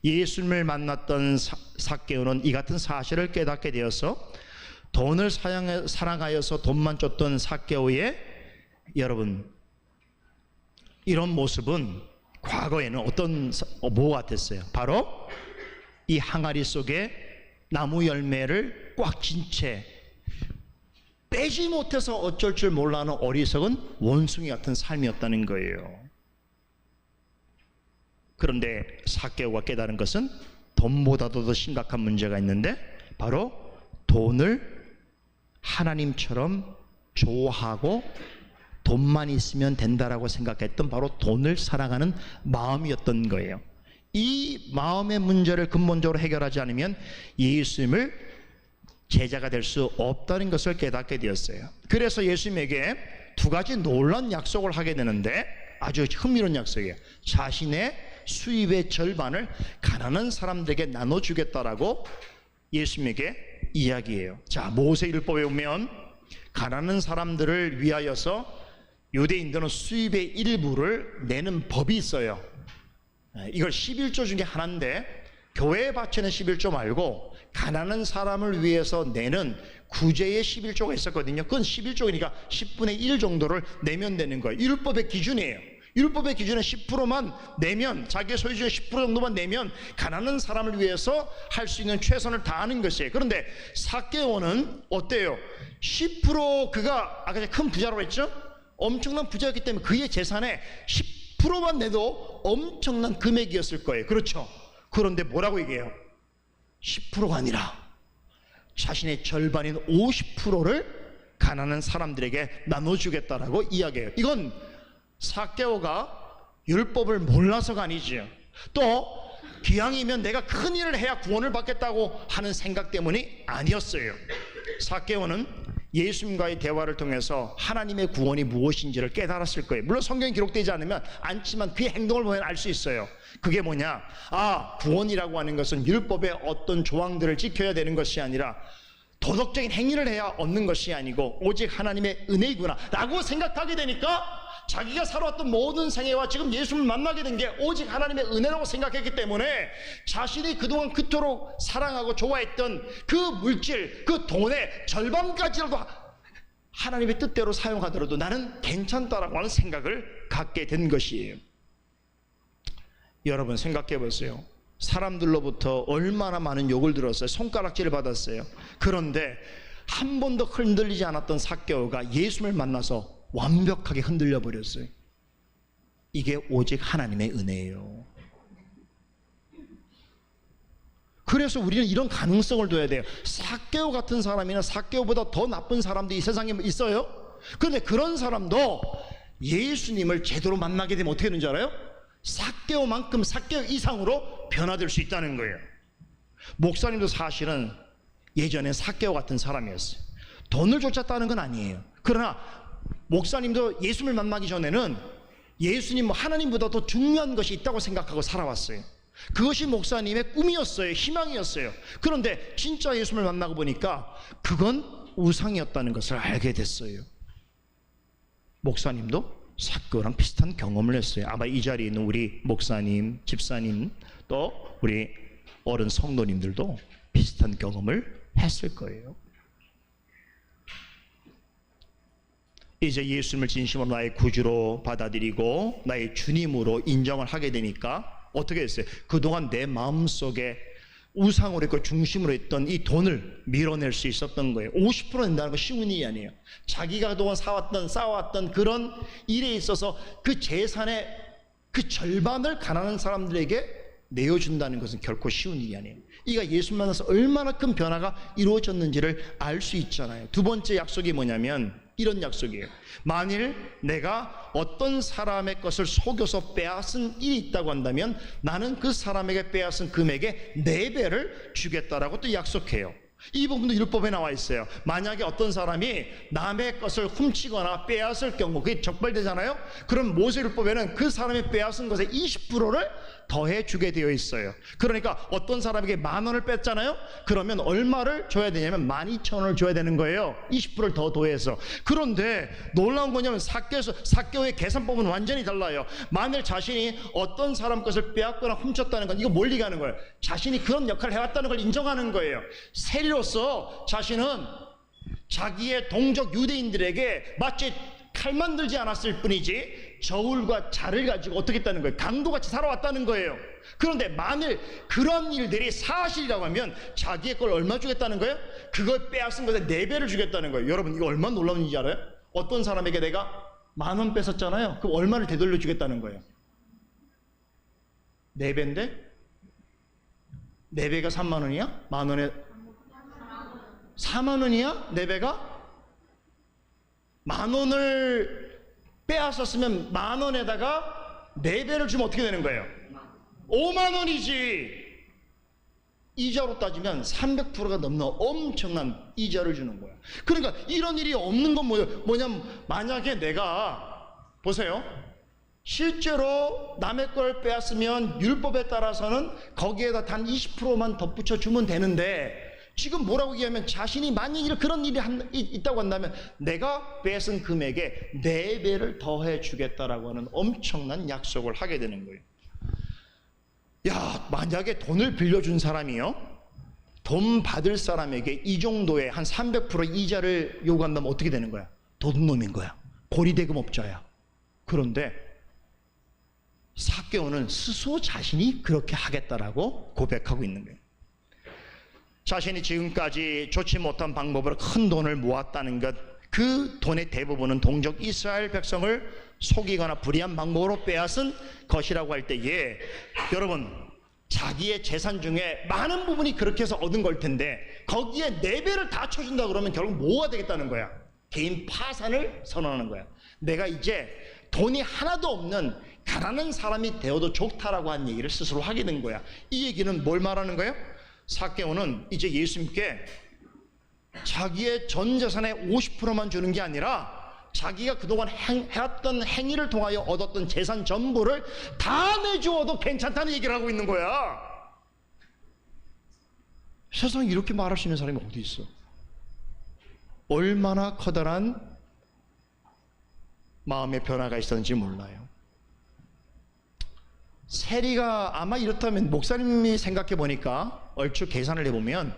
예수님을 만났던 삭개오는 이 같은 사실을 깨닫게 되어서 돈을 사랑하여서 돈만 쫓던 삭개오의, 여러분, 이런 모습은 과거에는 어떤 뭐 같았어요? 바로 이 항아리 속에 나무 열매를 꽉 쥔 채 빼지 못해서 어쩔 줄 몰라하는 어리석은 원숭이 같은 삶이었다는 거예요. 그런데 삭개오가 깨달은 것은 돈보다도 더 심각한 문제가 있는데, 바로 돈을 하나님처럼 좋아하고 돈만 있으면 된다라고 생각했던 바로 돈을 사랑하는 마음이었던 거예요. 이 마음의 문제를 근본적으로 해결하지 않으면 예수님을 제자가 될 수 없다는 것을 깨닫게 되었어요. 그래서 예수님에게 두 가지 놀라운 약속을 하게 되는데 아주 흥미로운 약속이에요. 자신의 수입의 절반을 가난한 사람들에게 나눠주겠다라고 예수님에게 이야기해요. 자, 모세율법에 보면 가난한 사람들을 위하여서 유대인들은 수입의 일부를 내는 법이 있어요. 이걸 11조 중에 하나인데 교회에 바치는 11조 말고 가난한 사람을 위해서 내는 구제의 11조가 있었거든요. 그건 11조이니까 10분의 1 정도를 내면 되는 거예요. 율법의 기준이에요. 율법의 기준은 10%만 내면, 자기의 소유 중에 10% 정도만 내면 가난한 사람을 위해서 할 수 있는 최선을 다하는 것이에요. 그런데 삭개오는 어때요? 10% 그가 아까 큰 부자라고 했죠? 엄청난 부자였기 때문에 그의 재산의 10%만 내도 엄청난 금액이었을 거예요. 그렇죠? 그런데 뭐라고 얘기해요? 10%가 아니라 자신의 절반인 50%를 가난한 사람들에게 나눠주겠다라고 이야기해요. 이건 삭개오가 율법을 몰라서가 아니지요. 또 기왕이면 내가 큰 일을 해야 구원을 받겠다고 하는 생각 때문이 아니었어요. 삭개오는 예수님과의 대화를 통해서 하나님의 구원이 무엇인지를 깨달았을 거예요. 물론 성경에 기록되지 않지만 그의 행동을 보면 알 수 있어요. 그게 뭐냐? 아, 구원이라고 하는 것은 율법의 어떤 조항들을 지켜야 되는 것이 아니라 도덕적인 행위를 해야 얻는 것이 아니고 오직 하나님의 은혜이구나 라고 생각하게 되니까 자기가 살아왔던 모든 생애와 지금 예수를 만나게 된 게 오직 하나님의 은혜라고 생각했기 때문에 자신이 그동안 그토록 사랑하고 좋아했던 그 물질, 그 돈의 절반까지라도 하나님의 뜻대로 사용하더라도 나는 괜찮다라고 하는 생각을 갖게 된 것이에요. 여러분 생각해 보세요. 사람들로부터 얼마나 많은 욕을 들었어요. 손가락질을 받았어요. 그런데 한 번도 흔들리지 않았던 삭개오가 예수를 만나서 완벽하게 흔들려 버렸어요. 이게 오직 하나님의 은혜예요. 그래서 우리는 이런 가능성을 둬야 돼요. 삭개오 같은 사람이나 삭개오보다 더 나쁜 사람도 이 세상에 있어요. 그런데 그런 사람도 예수님을 제대로 만나게 되면 어떻게 되는지 알아요? 삭개오만큼 삭개오 이상으로 변화될 수 있다는 거예요. 목사님도 사실은 예전에 삭개오 같은 사람이었어요. 돈을 쫓았다는 건 아니에요. 그러나 목사님도 예수님을 만나기 전에는 예수님, 하나님보다 더 중요한 것이 있다고 생각하고 살아왔어요. 그것이 목사님의 꿈이었어요. 희망이었어요. 그런데 진짜 예수님을 만나고 보니까 그건 우상이었다는 것을 알게 됐어요. 목사님도 삭개오랑 비슷한 경험을 했어요. 아마 이 자리에 있는 우리 목사님, 집사님, 또 우리 어른 성도님들도 비슷한 경험을 했을 거예요. 이제 예수님을 진심으로 나의 구주로 받아들이고 나의 주님으로 인정을 하게 되니까 어떻게 했어요? 그동안 내 마음속에 우상으로 있고 중심으로 있던 이 돈을 밀어낼 수 있었던 거예요. 50% 낸다는 건 쉬운 일이 아니에요. 자기가 그동안 쌓아왔던 그런 일에 있어서 그 재산의 그 절반을 가난한 사람들에게 내어준다는 것은 결코 쉬운 일이 아니에요. 이가 예수 만나서 얼마나 큰 변화가 이루어졌는지를 알 수 있잖아요. 두 번째 약속이 뭐냐면 이런 약속이에요. 만일 내가 어떤 사람의 것을 속여서 빼앗은 일이 있다고 한다면 나는 그 사람에게 빼앗은 금액의 4배를 주겠다라고 또 약속해요. 이 부분도 율법에 나와 있어요. 만약에 어떤 사람이 남의 것을 훔치거나 빼앗을 경우 그게 적발되잖아요. 그럼 모세율법에는 그 사람이 빼앗은 것의 20%를 더해 주게 되어 있어요. 그러니까 어떤 사람에게 10,000원을 뺐잖아요. 그러면 얼마를 줘야 되냐면 12,000원을 줘야 되는 거예요. 20%를 더 더해서. 그런데 놀라운 거냐면 삭개오의 계산법은 완전히 달라요. 만일 자신이 어떤 사람 것을 빼앗거나 훔쳤다는 건 이거 멀리 가는 거예요. 자신이 그런 역할을 해왔다는 걸 인정하는 거예요. 세리로서 자신은 자기의 동족 유대인들에게 마치 칼만 들지 않았을 뿐이지 저울과 자를 가지고 어떻게 했다는 거예요? 강도같이 살아왔다는 거예요. 그런데 만일 그런 일들이 사실이라고 하면 자기의 걸 얼마 주겠다는 거예요? 그걸 빼앗은 것에 4배를 주겠다는 거예요. 여러분 이거 얼마나 놀라운 일인지 알아요? 어떤 사람에게 내가 10,000원 뺏었잖아요. 그럼 얼마를 되돌려 주겠다는 거예요? 4배인데? 4배가 30,000원이야? 10,000원에 40,000원이야? 4배가? 10,000원을 빼앗았으면 10,000원에다가 4배를 주면 어떻게 되는 거예요? 50,000원이지. 이자로 따지면 300%가 넘는 엄청난 이자를 주는 거야. 그러니까 이런 일이 없는 건 뭐냐면, 만약에 내가 보세요, 실제로 남의 걸 빼앗으면 율법에 따라서는 거기에다 단 20%만 덧붙여 주면 되는데, 지금 뭐라고 얘기하면, 자신이 만약 그런 일이 있다고 한다면 내가 뺏은 금액에 4배를 더해 주겠다라고 하는 엄청난 약속을 하게 되는 거예요. 야, 만약에 돈을 빌려준 사람이요, 돈 받을 사람에게 이 정도의 한 300% 이자를 요구한다면 어떻게 되는 거야? 도둑놈인 거야. 고리대금업자야. 그런데 삭개오는 스스로 자신이 그렇게 하겠다라고 고백하고 있는 거예요. 자신이 지금까지 좋지 못한 방법으로 큰 돈을 모았다는 것, 그 돈의 대부분은 동족 이스라엘 백성을 속이거나 불의한 방법으로 빼앗은 것이라고 할 때에, 여러분, 자기의 재산 중에 많은 부분이 그렇게 해서 얻은 걸 텐데 거기에 4배를 다 쳐준다 그러면 결국 뭐가 되겠다는 거야? 개인 파산을 선언하는 거야. 내가 이제 돈이 하나도 없는 가난한 사람이 되어도 좋다라고 한 얘기를 스스로 하게 된 거야. 이 얘기는 뭘 말하는 거예요? 삭개오는 이제 예수님께 자기의 전 재산의 50%만 주는 게 아니라 자기가 그동안 해왔던 행위를 통하여 얻었던 재산 전부를 다 내주어도 괜찮다는 얘기를 하고 있는 거야. 세상에 이렇게 말할 수 있는 사람이 어디 있어? 얼마나 커다란 마음의 변화가 있었는지 몰라요. 세리가 아마 이렇다면, 목사님이 생각해 보니까 얼추 계산을 해보면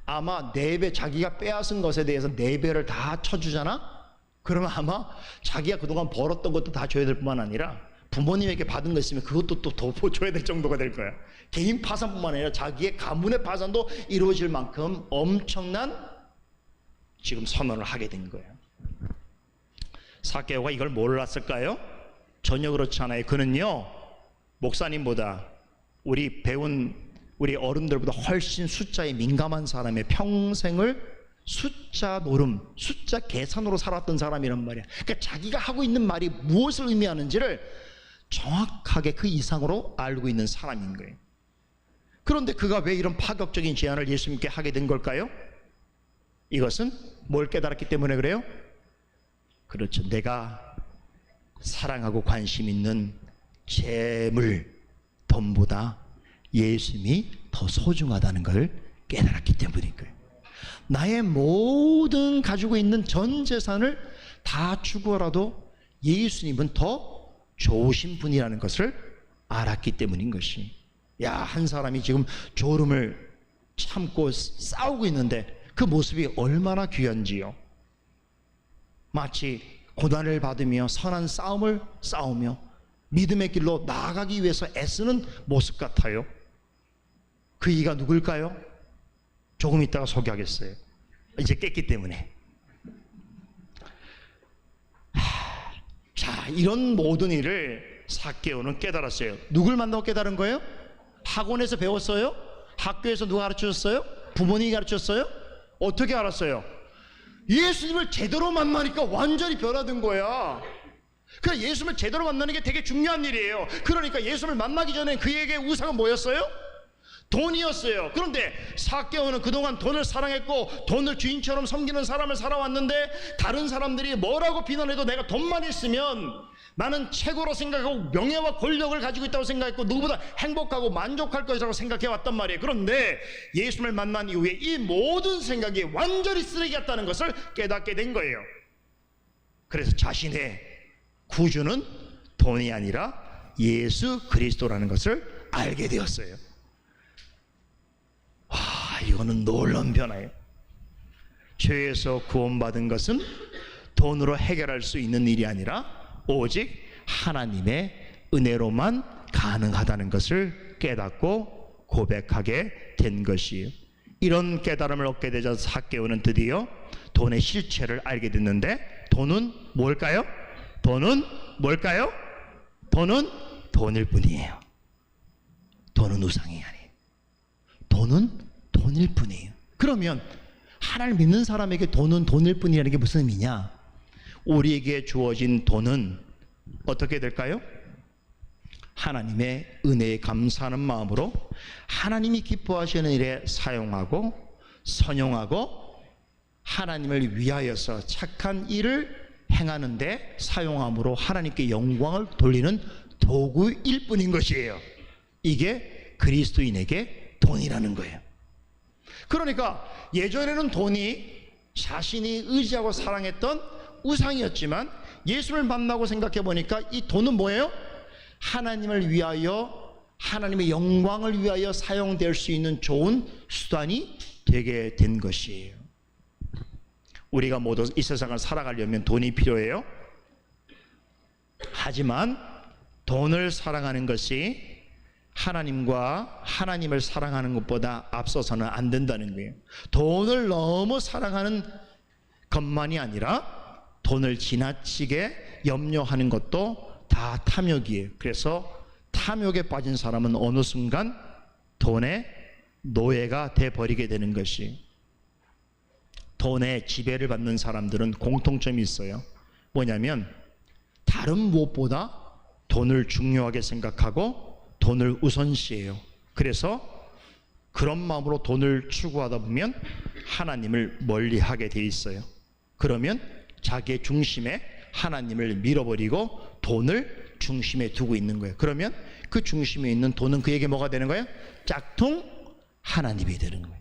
아마 4배, 자기가 빼앗은 것에 대해서 4배를 다 쳐주잖아? 그러면 아마 자기가 그동안 벌었던 것도 다 줘야 될 뿐만 아니라 부모님에게 받은 거 있으면 그것도 또 더 줘야 될 정도가 될 거야. 개인 파산뿐만 아니라 자기의 가문의 파산도 이루어질 만큼 엄청난 지금 선언을 하게 된 거예요. 삭개오가 이걸 몰랐을까요? 전혀 그렇지 않아요. 그는요, 목사님보다 우리 배운 우리 어른들보다 훨씬 숫자에 민감한 사람의 평생을 숫자 노름, 숫자 계산으로 살았던 사람이란 말이야. 그러니까 자기가 하고 있는 말이 무엇을 의미하는지를 정확하게 그 이상으로 알고 있는 사람인 거예요. 그런데 그가 왜 이런 파격적인 제안을 예수님께 하게 된 걸까요? 이것은 뭘 깨달았기 때문에 그래요? 그렇죠. 내가 사랑하고 관심 있는 재물, 돈보다 예수님이 더 소중하다는 걸 깨달았기 때문인 거예요. 나의 모든 가지고 있는 전 재산을 다 주고라도 예수님은 더 좋으신 분이라는 것을 알았기 때문인 것이. 야, 한 사람이 지금 졸음을 참고 싸우고 있는데 그 모습이 얼마나 귀한지요. 마치 고난을 받으며 선한 싸움을 싸우며 믿음의 길로 나아가기 위해서 애쓰는 모습 같아요. 그 이가 누굴까요? 조금 이따가 소개하겠어요. 이제 깼기 때문에. 자, 이런 모든 일을 삭개오는 깨달았어요. 누굴 만나고 깨달은 거예요? 학원에서 배웠어요? 학교에서 누가 가르쳤어요? 부모님이 가르쳤어요? 어떻게 알았어요? 예수님을 제대로 만나니까 완전히 변화된 거야. 그러니까 예수님을 제대로 만나는 게 되게 중요한 일이에요. 그러니까 예수님을 만나기 전에 그에게 우상은 뭐였어요? 돈이었어요. 그런데 삭개오는 그동안 돈을 사랑했고 돈을 주인처럼 섬기는 사람을 살아왔는데, 다른 사람들이 뭐라고 비난해도 내가 돈만 있으면 나는 최고로 생각하고 명예와 권력을 가지고 있다고 생각했고 누구보다 행복하고 만족할 것이라고 생각해왔단 말이에요. 그런데 예수님을 만난 이후에 이 모든 생각이 완전히 쓰레기 같다는 것을 깨닫게 된 거예요. 그래서 자신의 구주는 돈이 아니라 예수 그리스도라는 것을 알게 되었어요. 와, 이거는 놀라운 변화예요. 죄에서 구원받은 것은 돈으로 해결할 수 있는 일이 아니라 오직 하나님의 은혜로만 가능하다는 것을 깨닫고 고백하게 된 것이에요. 이런 깨달음을 얻게 되자 삭개오는 드디어 돈의 실체를 알게 됐는데, 돈은 뭘까요? 돈은 뭘까요? 돈은 돈일 뿐이에요. 돈은 우상이 아니에요. 돈은 돈일 뿐이에요. 그러면 하나님을 믿는 사람에게 돈은 돈일 뿐이라는 게 무슨 의미냐? 우리에게 주어진 돈은 어떻게 될까요? 하나님의 은혜에 감사하는 마음으로 하나님이 기뻐하시는 일에 사용하고 선용하고 하나님을 위하여서 착한 일을 행하는데 사용함으로 하나님께 영광을 돌리는 도구일 뿐인 것이에요. 이게 그리스도인에게 돈이라는 거예요. 그러니까 예전에는 돈이 자신이 의지하고 사랑했던 우상이었지만 예수를 만나고 생각해 보니까 이 돈은 뭐예요? 하나님을 위하여, 하나님의 영광을 위하여 사용될 수 있는 좋은 수단이 되게 된 것이에요. 우리가 모두 이 세상을 살아가려면 돈이 필요해요. 하지만 돈을 사랑하는 것이 하나님과 하나님을 사랑하는 것보다 앞서서는 안 된다는 거예요. 돈을 너무 사랑하는 것만이 아니라 돈을 지나치게 염려하는 것도 다 탐욕이에요. 그래서 탐욕에 빠진 사람은 어느 순간 돈의 노예가 돼버리게 되는 것이, 돈의 지배를 받는 사람들은 공통점이 있어요. 뭐냐면 다른 무엇보다 돈을 중요하게 생각하고 돈을 우선시해요. 그래서 그런 마음으로 돈을 추구하다 보면 하나님을 멀리하게 돼 있어요. 그러면 자기의 중심에 하나님을 밀어버리고 돈을 중심에 두고 있는 거예요. 그러면 그 중심에 있는 돈은 그에게 뭐가 되는 거예요? 짝퉁 하나님이 되는 거예요.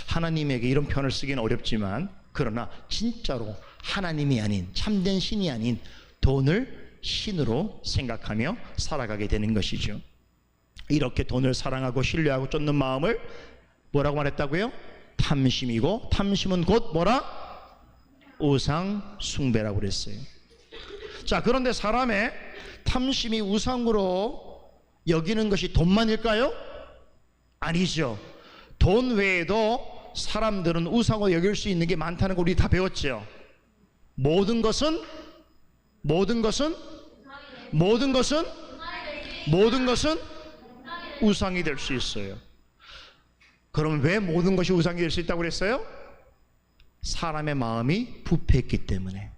하나님에게 이런 표현을 쓰기는 어렵지만, 그러나 진짜로 하나님이 아닌, 참된 신이 아닌 돈을 신으로 생각하며 살아가게 되는 것이죠. 이렇게 돈을 사랑하고 신뢰하고 쫓는 마음을 뭐라고 말했다고요? 탐심이고, 탐심은 곧 뭐라? 우상 숭배라고 그랬어요. 자, 그런데 사람의 탐심이 우상으로 여기는 것이 돈만일까요? 아니죠. 돈 외에도 사람들은 우상으로 여길 수 있는 게 많다는 걸 우리 다 배웠죠. 모든 것은 우상이 될 수 있어요. 그럼 왜 모든 것이 우상이 될 수 있다고 그랬어요? 사람의 마음이 부패했기 때문에.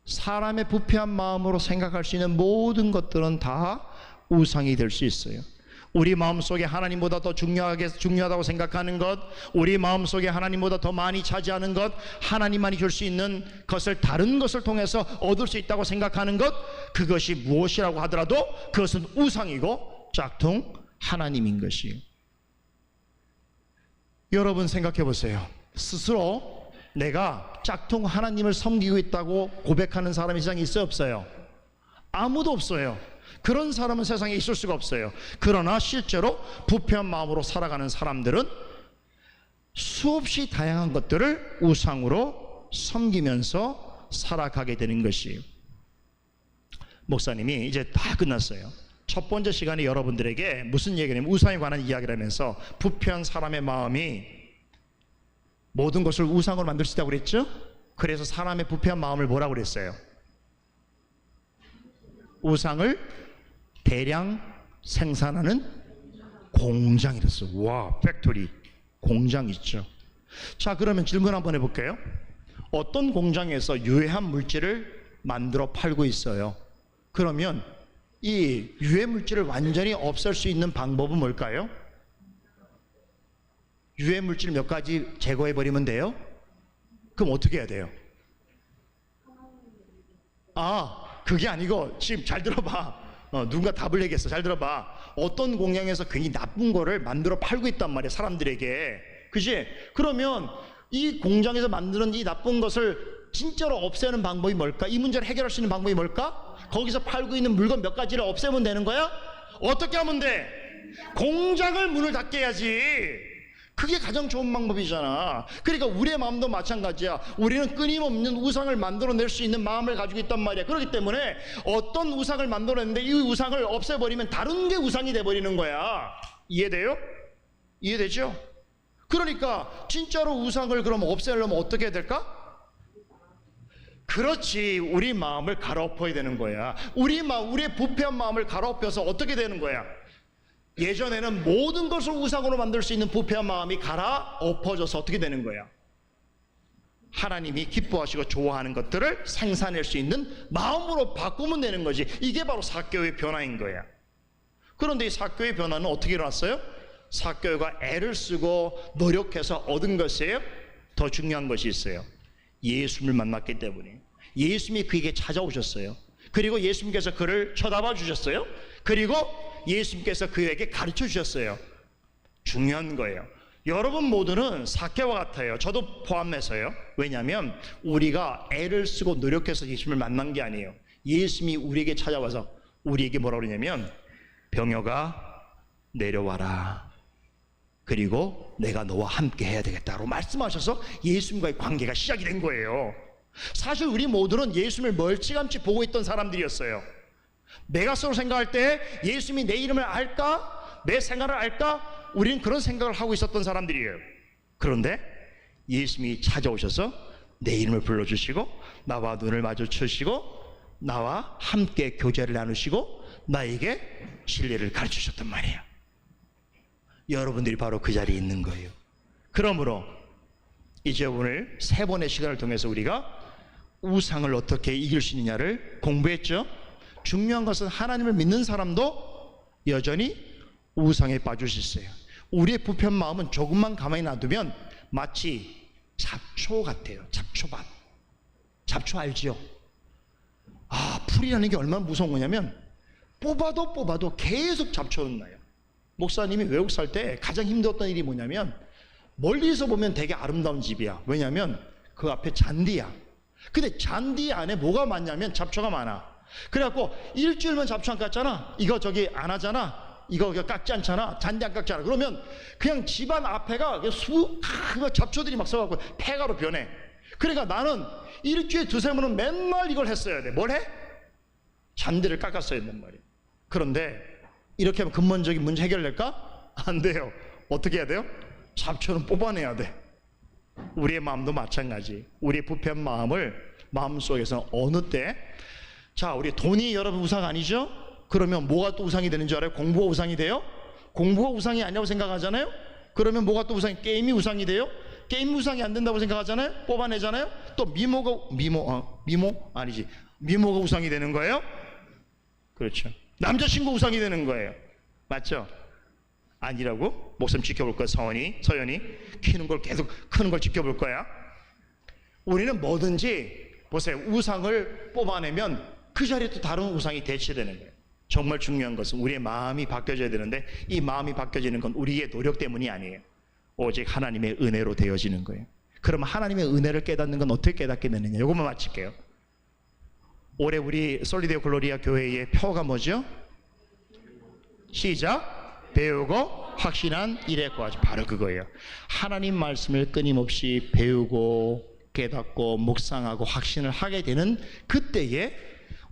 사람의 부패한 마음으로 생각할 수 있는 모든 것들은 다 우상이 될 수 있어요. 우리 마음속에 하나님보다 더 중요하다고 생각하는 것, 우리 마음속에 하나님보다 더 많이 차지하는 것, 하나님만이 줄 수 있는 것을 다른 것을 통해서 얻을 수 있다고 생각하는 것, 그것이 무엇이라고 하더라도 그것은 우상이고 짝퉁 하나님인 것이에요. 여러분 생각해 보세요. 스스로 내가 짝퉁 하나님을 섬기고 있다고 고백하는 사람이 세상에 있어요, 없어요? 아무도 없어요. 그런 사람은 세상에 있을 수가 없어요. 그러나 실제로 부패한 마음으로 살아가는 사람들은 수없이 다양한 것들을 우상으로 섬기면서 살아가게 되는 것이에요. 목사님이 이제 다 끝났어요. 첫 번째 시간에 여러분들에게 무슨 얘기냐면 우상에 관한 이야기를 하면서 부패한 사람의 마음이 모든 것을 우상으로 만들 수 있다고 그랬죠? 그래서 사람의 부패한 마음을 뭐라고 그랬어요? 우상을 대량 생산하는 공장이랬어. 와, 팩토리, 공장 있죠. 자, 그러면 질문 한번 해볼게요. 어떤 공장에서 유해한 물질을 만들어 팔고 있어요. 그러면 이 유해 물질을 완전히 없앨 수 있는 방법은 뭘까요? 유해 물질 몇 가지 제거해 버리면 돼요? 그럼 어떻게 해야 돼요? 그게 아니고, 지금 잘 들어봐. 누군가 답을 얘기했어. 잘 들어봐. 어떤 공장에서 괜히 나쁜 거를 만들어 팔고 있단 말이야, 사람들에게. 그지? 그러면 이 공장에서 만드는 이 나쁜 것을 진짜로 없애는 방법이 뭘까? 이 문제를 해결할 수 있는 방법이 뭘까? 거기서 팔고 있는 물건 몇 가지를 없애면 되는 거야? 어떻게 하면 돼? 공장을 문을 닫게 해야지. 그게 가장 좋은 방법이잖아. 그러니까 우리의 마음도 마찬가지야. 우리는 끊임없는 우상을 만들어낼 수 있는 마음을 가지고 있단 말이야. 그렇기 때문에 어떤 우상을 만들어냈는데 이 우상을 없애버리면 다른 게 우상이 돼버리는 거야. 이해돼요? 이해되죠? 그러니까 진짜로 우상을 그럼 없애려면 어떻게 해야 될까? 그렇지, 우리 마음을 갈아엎어야 되는 거야. 우리의 부패한 마음을 갈아엎어서 어떻게 되는 거야? 예전에는 모든 것을 우상으로 만들 수 있는 부패한 마음이 갈아엎어져서 어떻게 되는 거야? 하나님이 기뻐하시고 좋아하는 것들을 생산할 수 있는 마음으로 바꾸면 되는 거지. 이게 바로 삭개오의 변화인 거야. 그런데 이 삭개오의 변화는 어떻게 일어났어요? 삭개오가 애를 쓰고 노력해서 얻은 것이에요? 더 중요한 것이 있어요. 예수님을 만났기 때문에. 예수님이 그에게 찾아오셨어요. 그리고 예수님께서 그를 쳐다봐 주셨어요. 그리고 예수님께서 그에게 가르쳐 주셨어요. 중요한 거예요. 여러분 모두는 삭개오와 같아요. 저도 포함해서요. 왜냐하면 우리가 애를 쓰고 노력해서 예수님을 만난 게 아니에요. 예수님이 우리에게 찾아와서 우리에게 뭐라 그러냐면 병여가 내려와라. 그리고 내가 너와 함께 해야 되겠다고 말씀하셔서 예수님과의 관계가 시작이 된 거예요. 사실 우리 모두는 예수님을 멀찌감치 보고 있던 사람들이었어요. 내가 서로 생각할 때 예수님이 내 이름을 알까? 내 생활을 알까? 우리는 그런 생각을 하고 있었던 사람들이에요. 그런데 예수님이 찾아오셔서 내 이름을 불러주시고 나와 눈을 마주치시고 나와 함께 교제를 나누시고 나에게 진리를 가르치셨단 말이에요. 여러분들이 바로 그 자리에 있는 거예요. 그러므로 이제 오늘 3번의 시간을 통해서 우리가 우상을 어떻게 이길 수 있느냐를 공부했죠. 중요한 것은 하나님을 믿는 사람도 여전히 우상에 빠질 수 있어요. 우리의 부패한 마음은 조금만 가만히 놔두면 마치 잡초 같아요. 잡초밭. 잡초 알지요? 풀이라는 게 얼마나 무서운 거냐면 뽑아도 계속 잡초는 나요. 목사님이 외국 살 때 가장 힘들었던 일이 뭐냐면 멀리서 보면 되게 아름다운 집이야. 왜냐하면 그 앞에 잔디야. 근데 잔디 안에 뭐가 많냐면 잡초가 많아. 그래갖고 일주일만 잡초 안 깎잖아. 이거 저기 안 하잖아. 이거 깎지 않잖아. 잔디 안 깎잖아. 그러면 그냥 집안 앞에가 잡초들이 막 서갖고 폐가로 변해. 그러니까 나는 일주일에 2-3번은 맨날 이걸 했어야 돼. 뭘 해? 잔디를 깎았어야 된단 말이에요. 그런데 이렇게 하면 근본적인 문제 해결될까? 안 돼요. 어떻게 해야 돼요? 잡초는 뽑아내야 돼. 우리의 마음도 마찬가지. 우리의 부패한 마음을 마음속에서 어느 때, 자, 우리 돈이 여러분 우상 아니죠? 그러면 뭐가 또 우상이 되는 줄 알아요? 공부가 우상이 돼요? 공부가 우상이 아니라고 생각하잖아요? 그러면 뭐가 또 우상이, 게임이 우상이 돼요? 게임 우상이 안 된다고 생각하잖아요? 뽑아내잖아요? 또 미모가 우상이 되는 거예요? 그렇죠. 남자친구 우상이 되는 거예요. 맞죠? 아니라고? 목사님 지켜볼 거야. 서연이 키는 걸 계속 크는 걸 지켜볼 거야. 우리는 뭐든지 보세요. 우상을 뽑아내면 그 자리에 또 다른 우상이 대체되는 거예요. 정말 중요한 것은 우리의 마음이 바뀌어져야 되는데 이 마음이 바뀌어지는 건 우리의 노력 때문이 아니에요. 오직 하나님의 은혜로 되어지는 거예요. 그럼 하나님의 은혜를 깨닫는 건 어떻게 깨닫게 되느냐? 이것만 마칠게요. 올해 우리 솔리데오 글로리아 교회의 표가 뭐죠? 시작! 배우고 확신한 일에 거하지. 바로 그거예요. 하나님 말씀을 끊임없이 배우고 깨닫고 묵상하고 확신을 하게 되는 그때에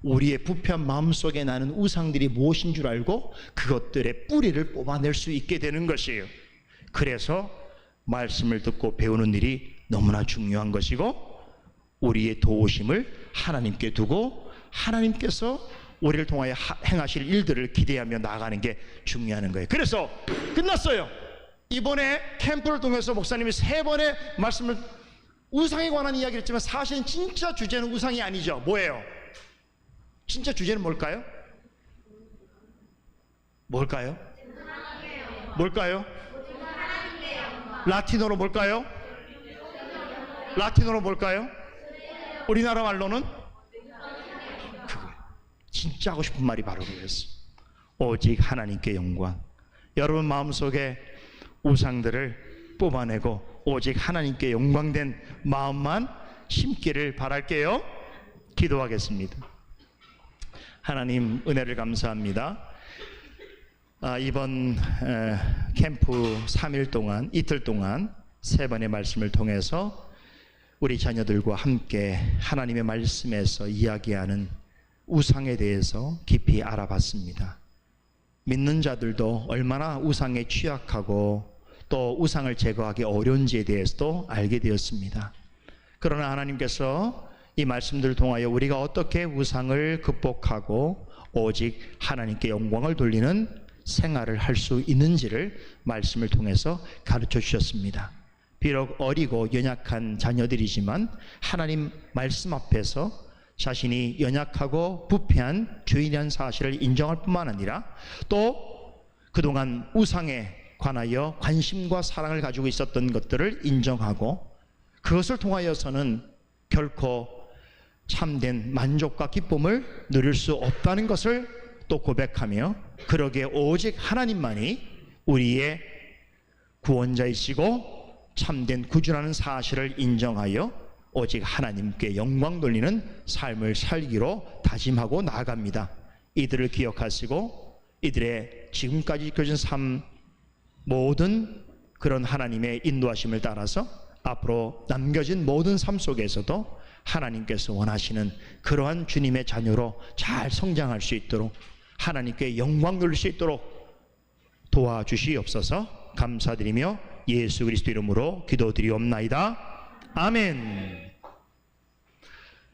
우리의 부패한 마음속에 나는 우상들이 무엇인 줄 알고 그것들의 뿌리를 뽑아낼 수 있게 되는 것이에요. 그래서 말씀을 듣고 배우는 일이 너무나 중요한 것이고 우리의 도우심을 하나님께 두고 하나님께서 우리를 통하여 행하실 일들을 기대하며 나아가는 게 중요한 거예요. 그래서 끝났어요. 이번에 캠프를 통해서 목사님이 3번의 말씀을 우상에 관한 이야기를 했지만 사실은 진짜 주제는 우상이 아니죠. 뭐예요? 진짜 주제는 뭘까요? 뭘까요? 라틴어로 뭘까요? 라틴어로 뭘까요? 우리나라 말로는? 그거예요. 진짜 하고 싶은 말이 바로 그거였어요. 오직 하나님께 영광. 여러분 마음속에 우상들을 뽑아내고 오직 하나님께 영광된 마음만 심기를 바랄게요. 기도하겠습니다. 하나님 은혜를 감사합니다. 이번 캠프 3일 동안 이틀 동안 3번의 말씀을 통해서 우리 자녀들과 함께 하나님의 말씀에서 이야기하는 우상에 대해서 깊이 알아봤습니다. 믿는 자들도 얼마나 우상에 취약하고 또 우상을 제거하기 어려운지에 대해서도 알게 되었습니다. 그러나 하나님께서 이 말씀들을 통하여 우리가 어떻게 우상을 극복하고 오직 하나님께 영광을 돌리는 생활을 할 수 있는지를 말씀을 통해서 가르쳐 주셨습니다. 비록 어리고 연약한 자녀들이지만 하나님 말씀 앞에서 자신이 연약하고 부패한 죄인이라는 사실을 인정할 뿐만 아니라 또 그동안 우상에 관하여 관심과 사랑을 가지고 있었던 것들을 인정하고 그것을 통하여서는 결코 참된 만족과 기쁨을 누릴 수 없다는 것을 또 고백하며 그러기에 오직 하나님만이 우리의 구원자이시고 참된 구주라는 사실을 인정하여 오직 하나님께 영광 돌리는 삶을 살기로 다짐하고 나아갑니다. 이들을 기억하시고 이들의 지금까지 이끌어진 삶 모든 그런 하나님의 인도하심을 따라서 앞으로 남겨진 모든 삶 속에서도 하나님께서 원하시는 그러한 주님의 자녀로 잘 성장할 수 있도록 하나님께 영광 돌릴 수 있도록 도와주시옵소서. 감사드리며 예수 그리스도 이름으로 기도드리옵나이다. 아멘.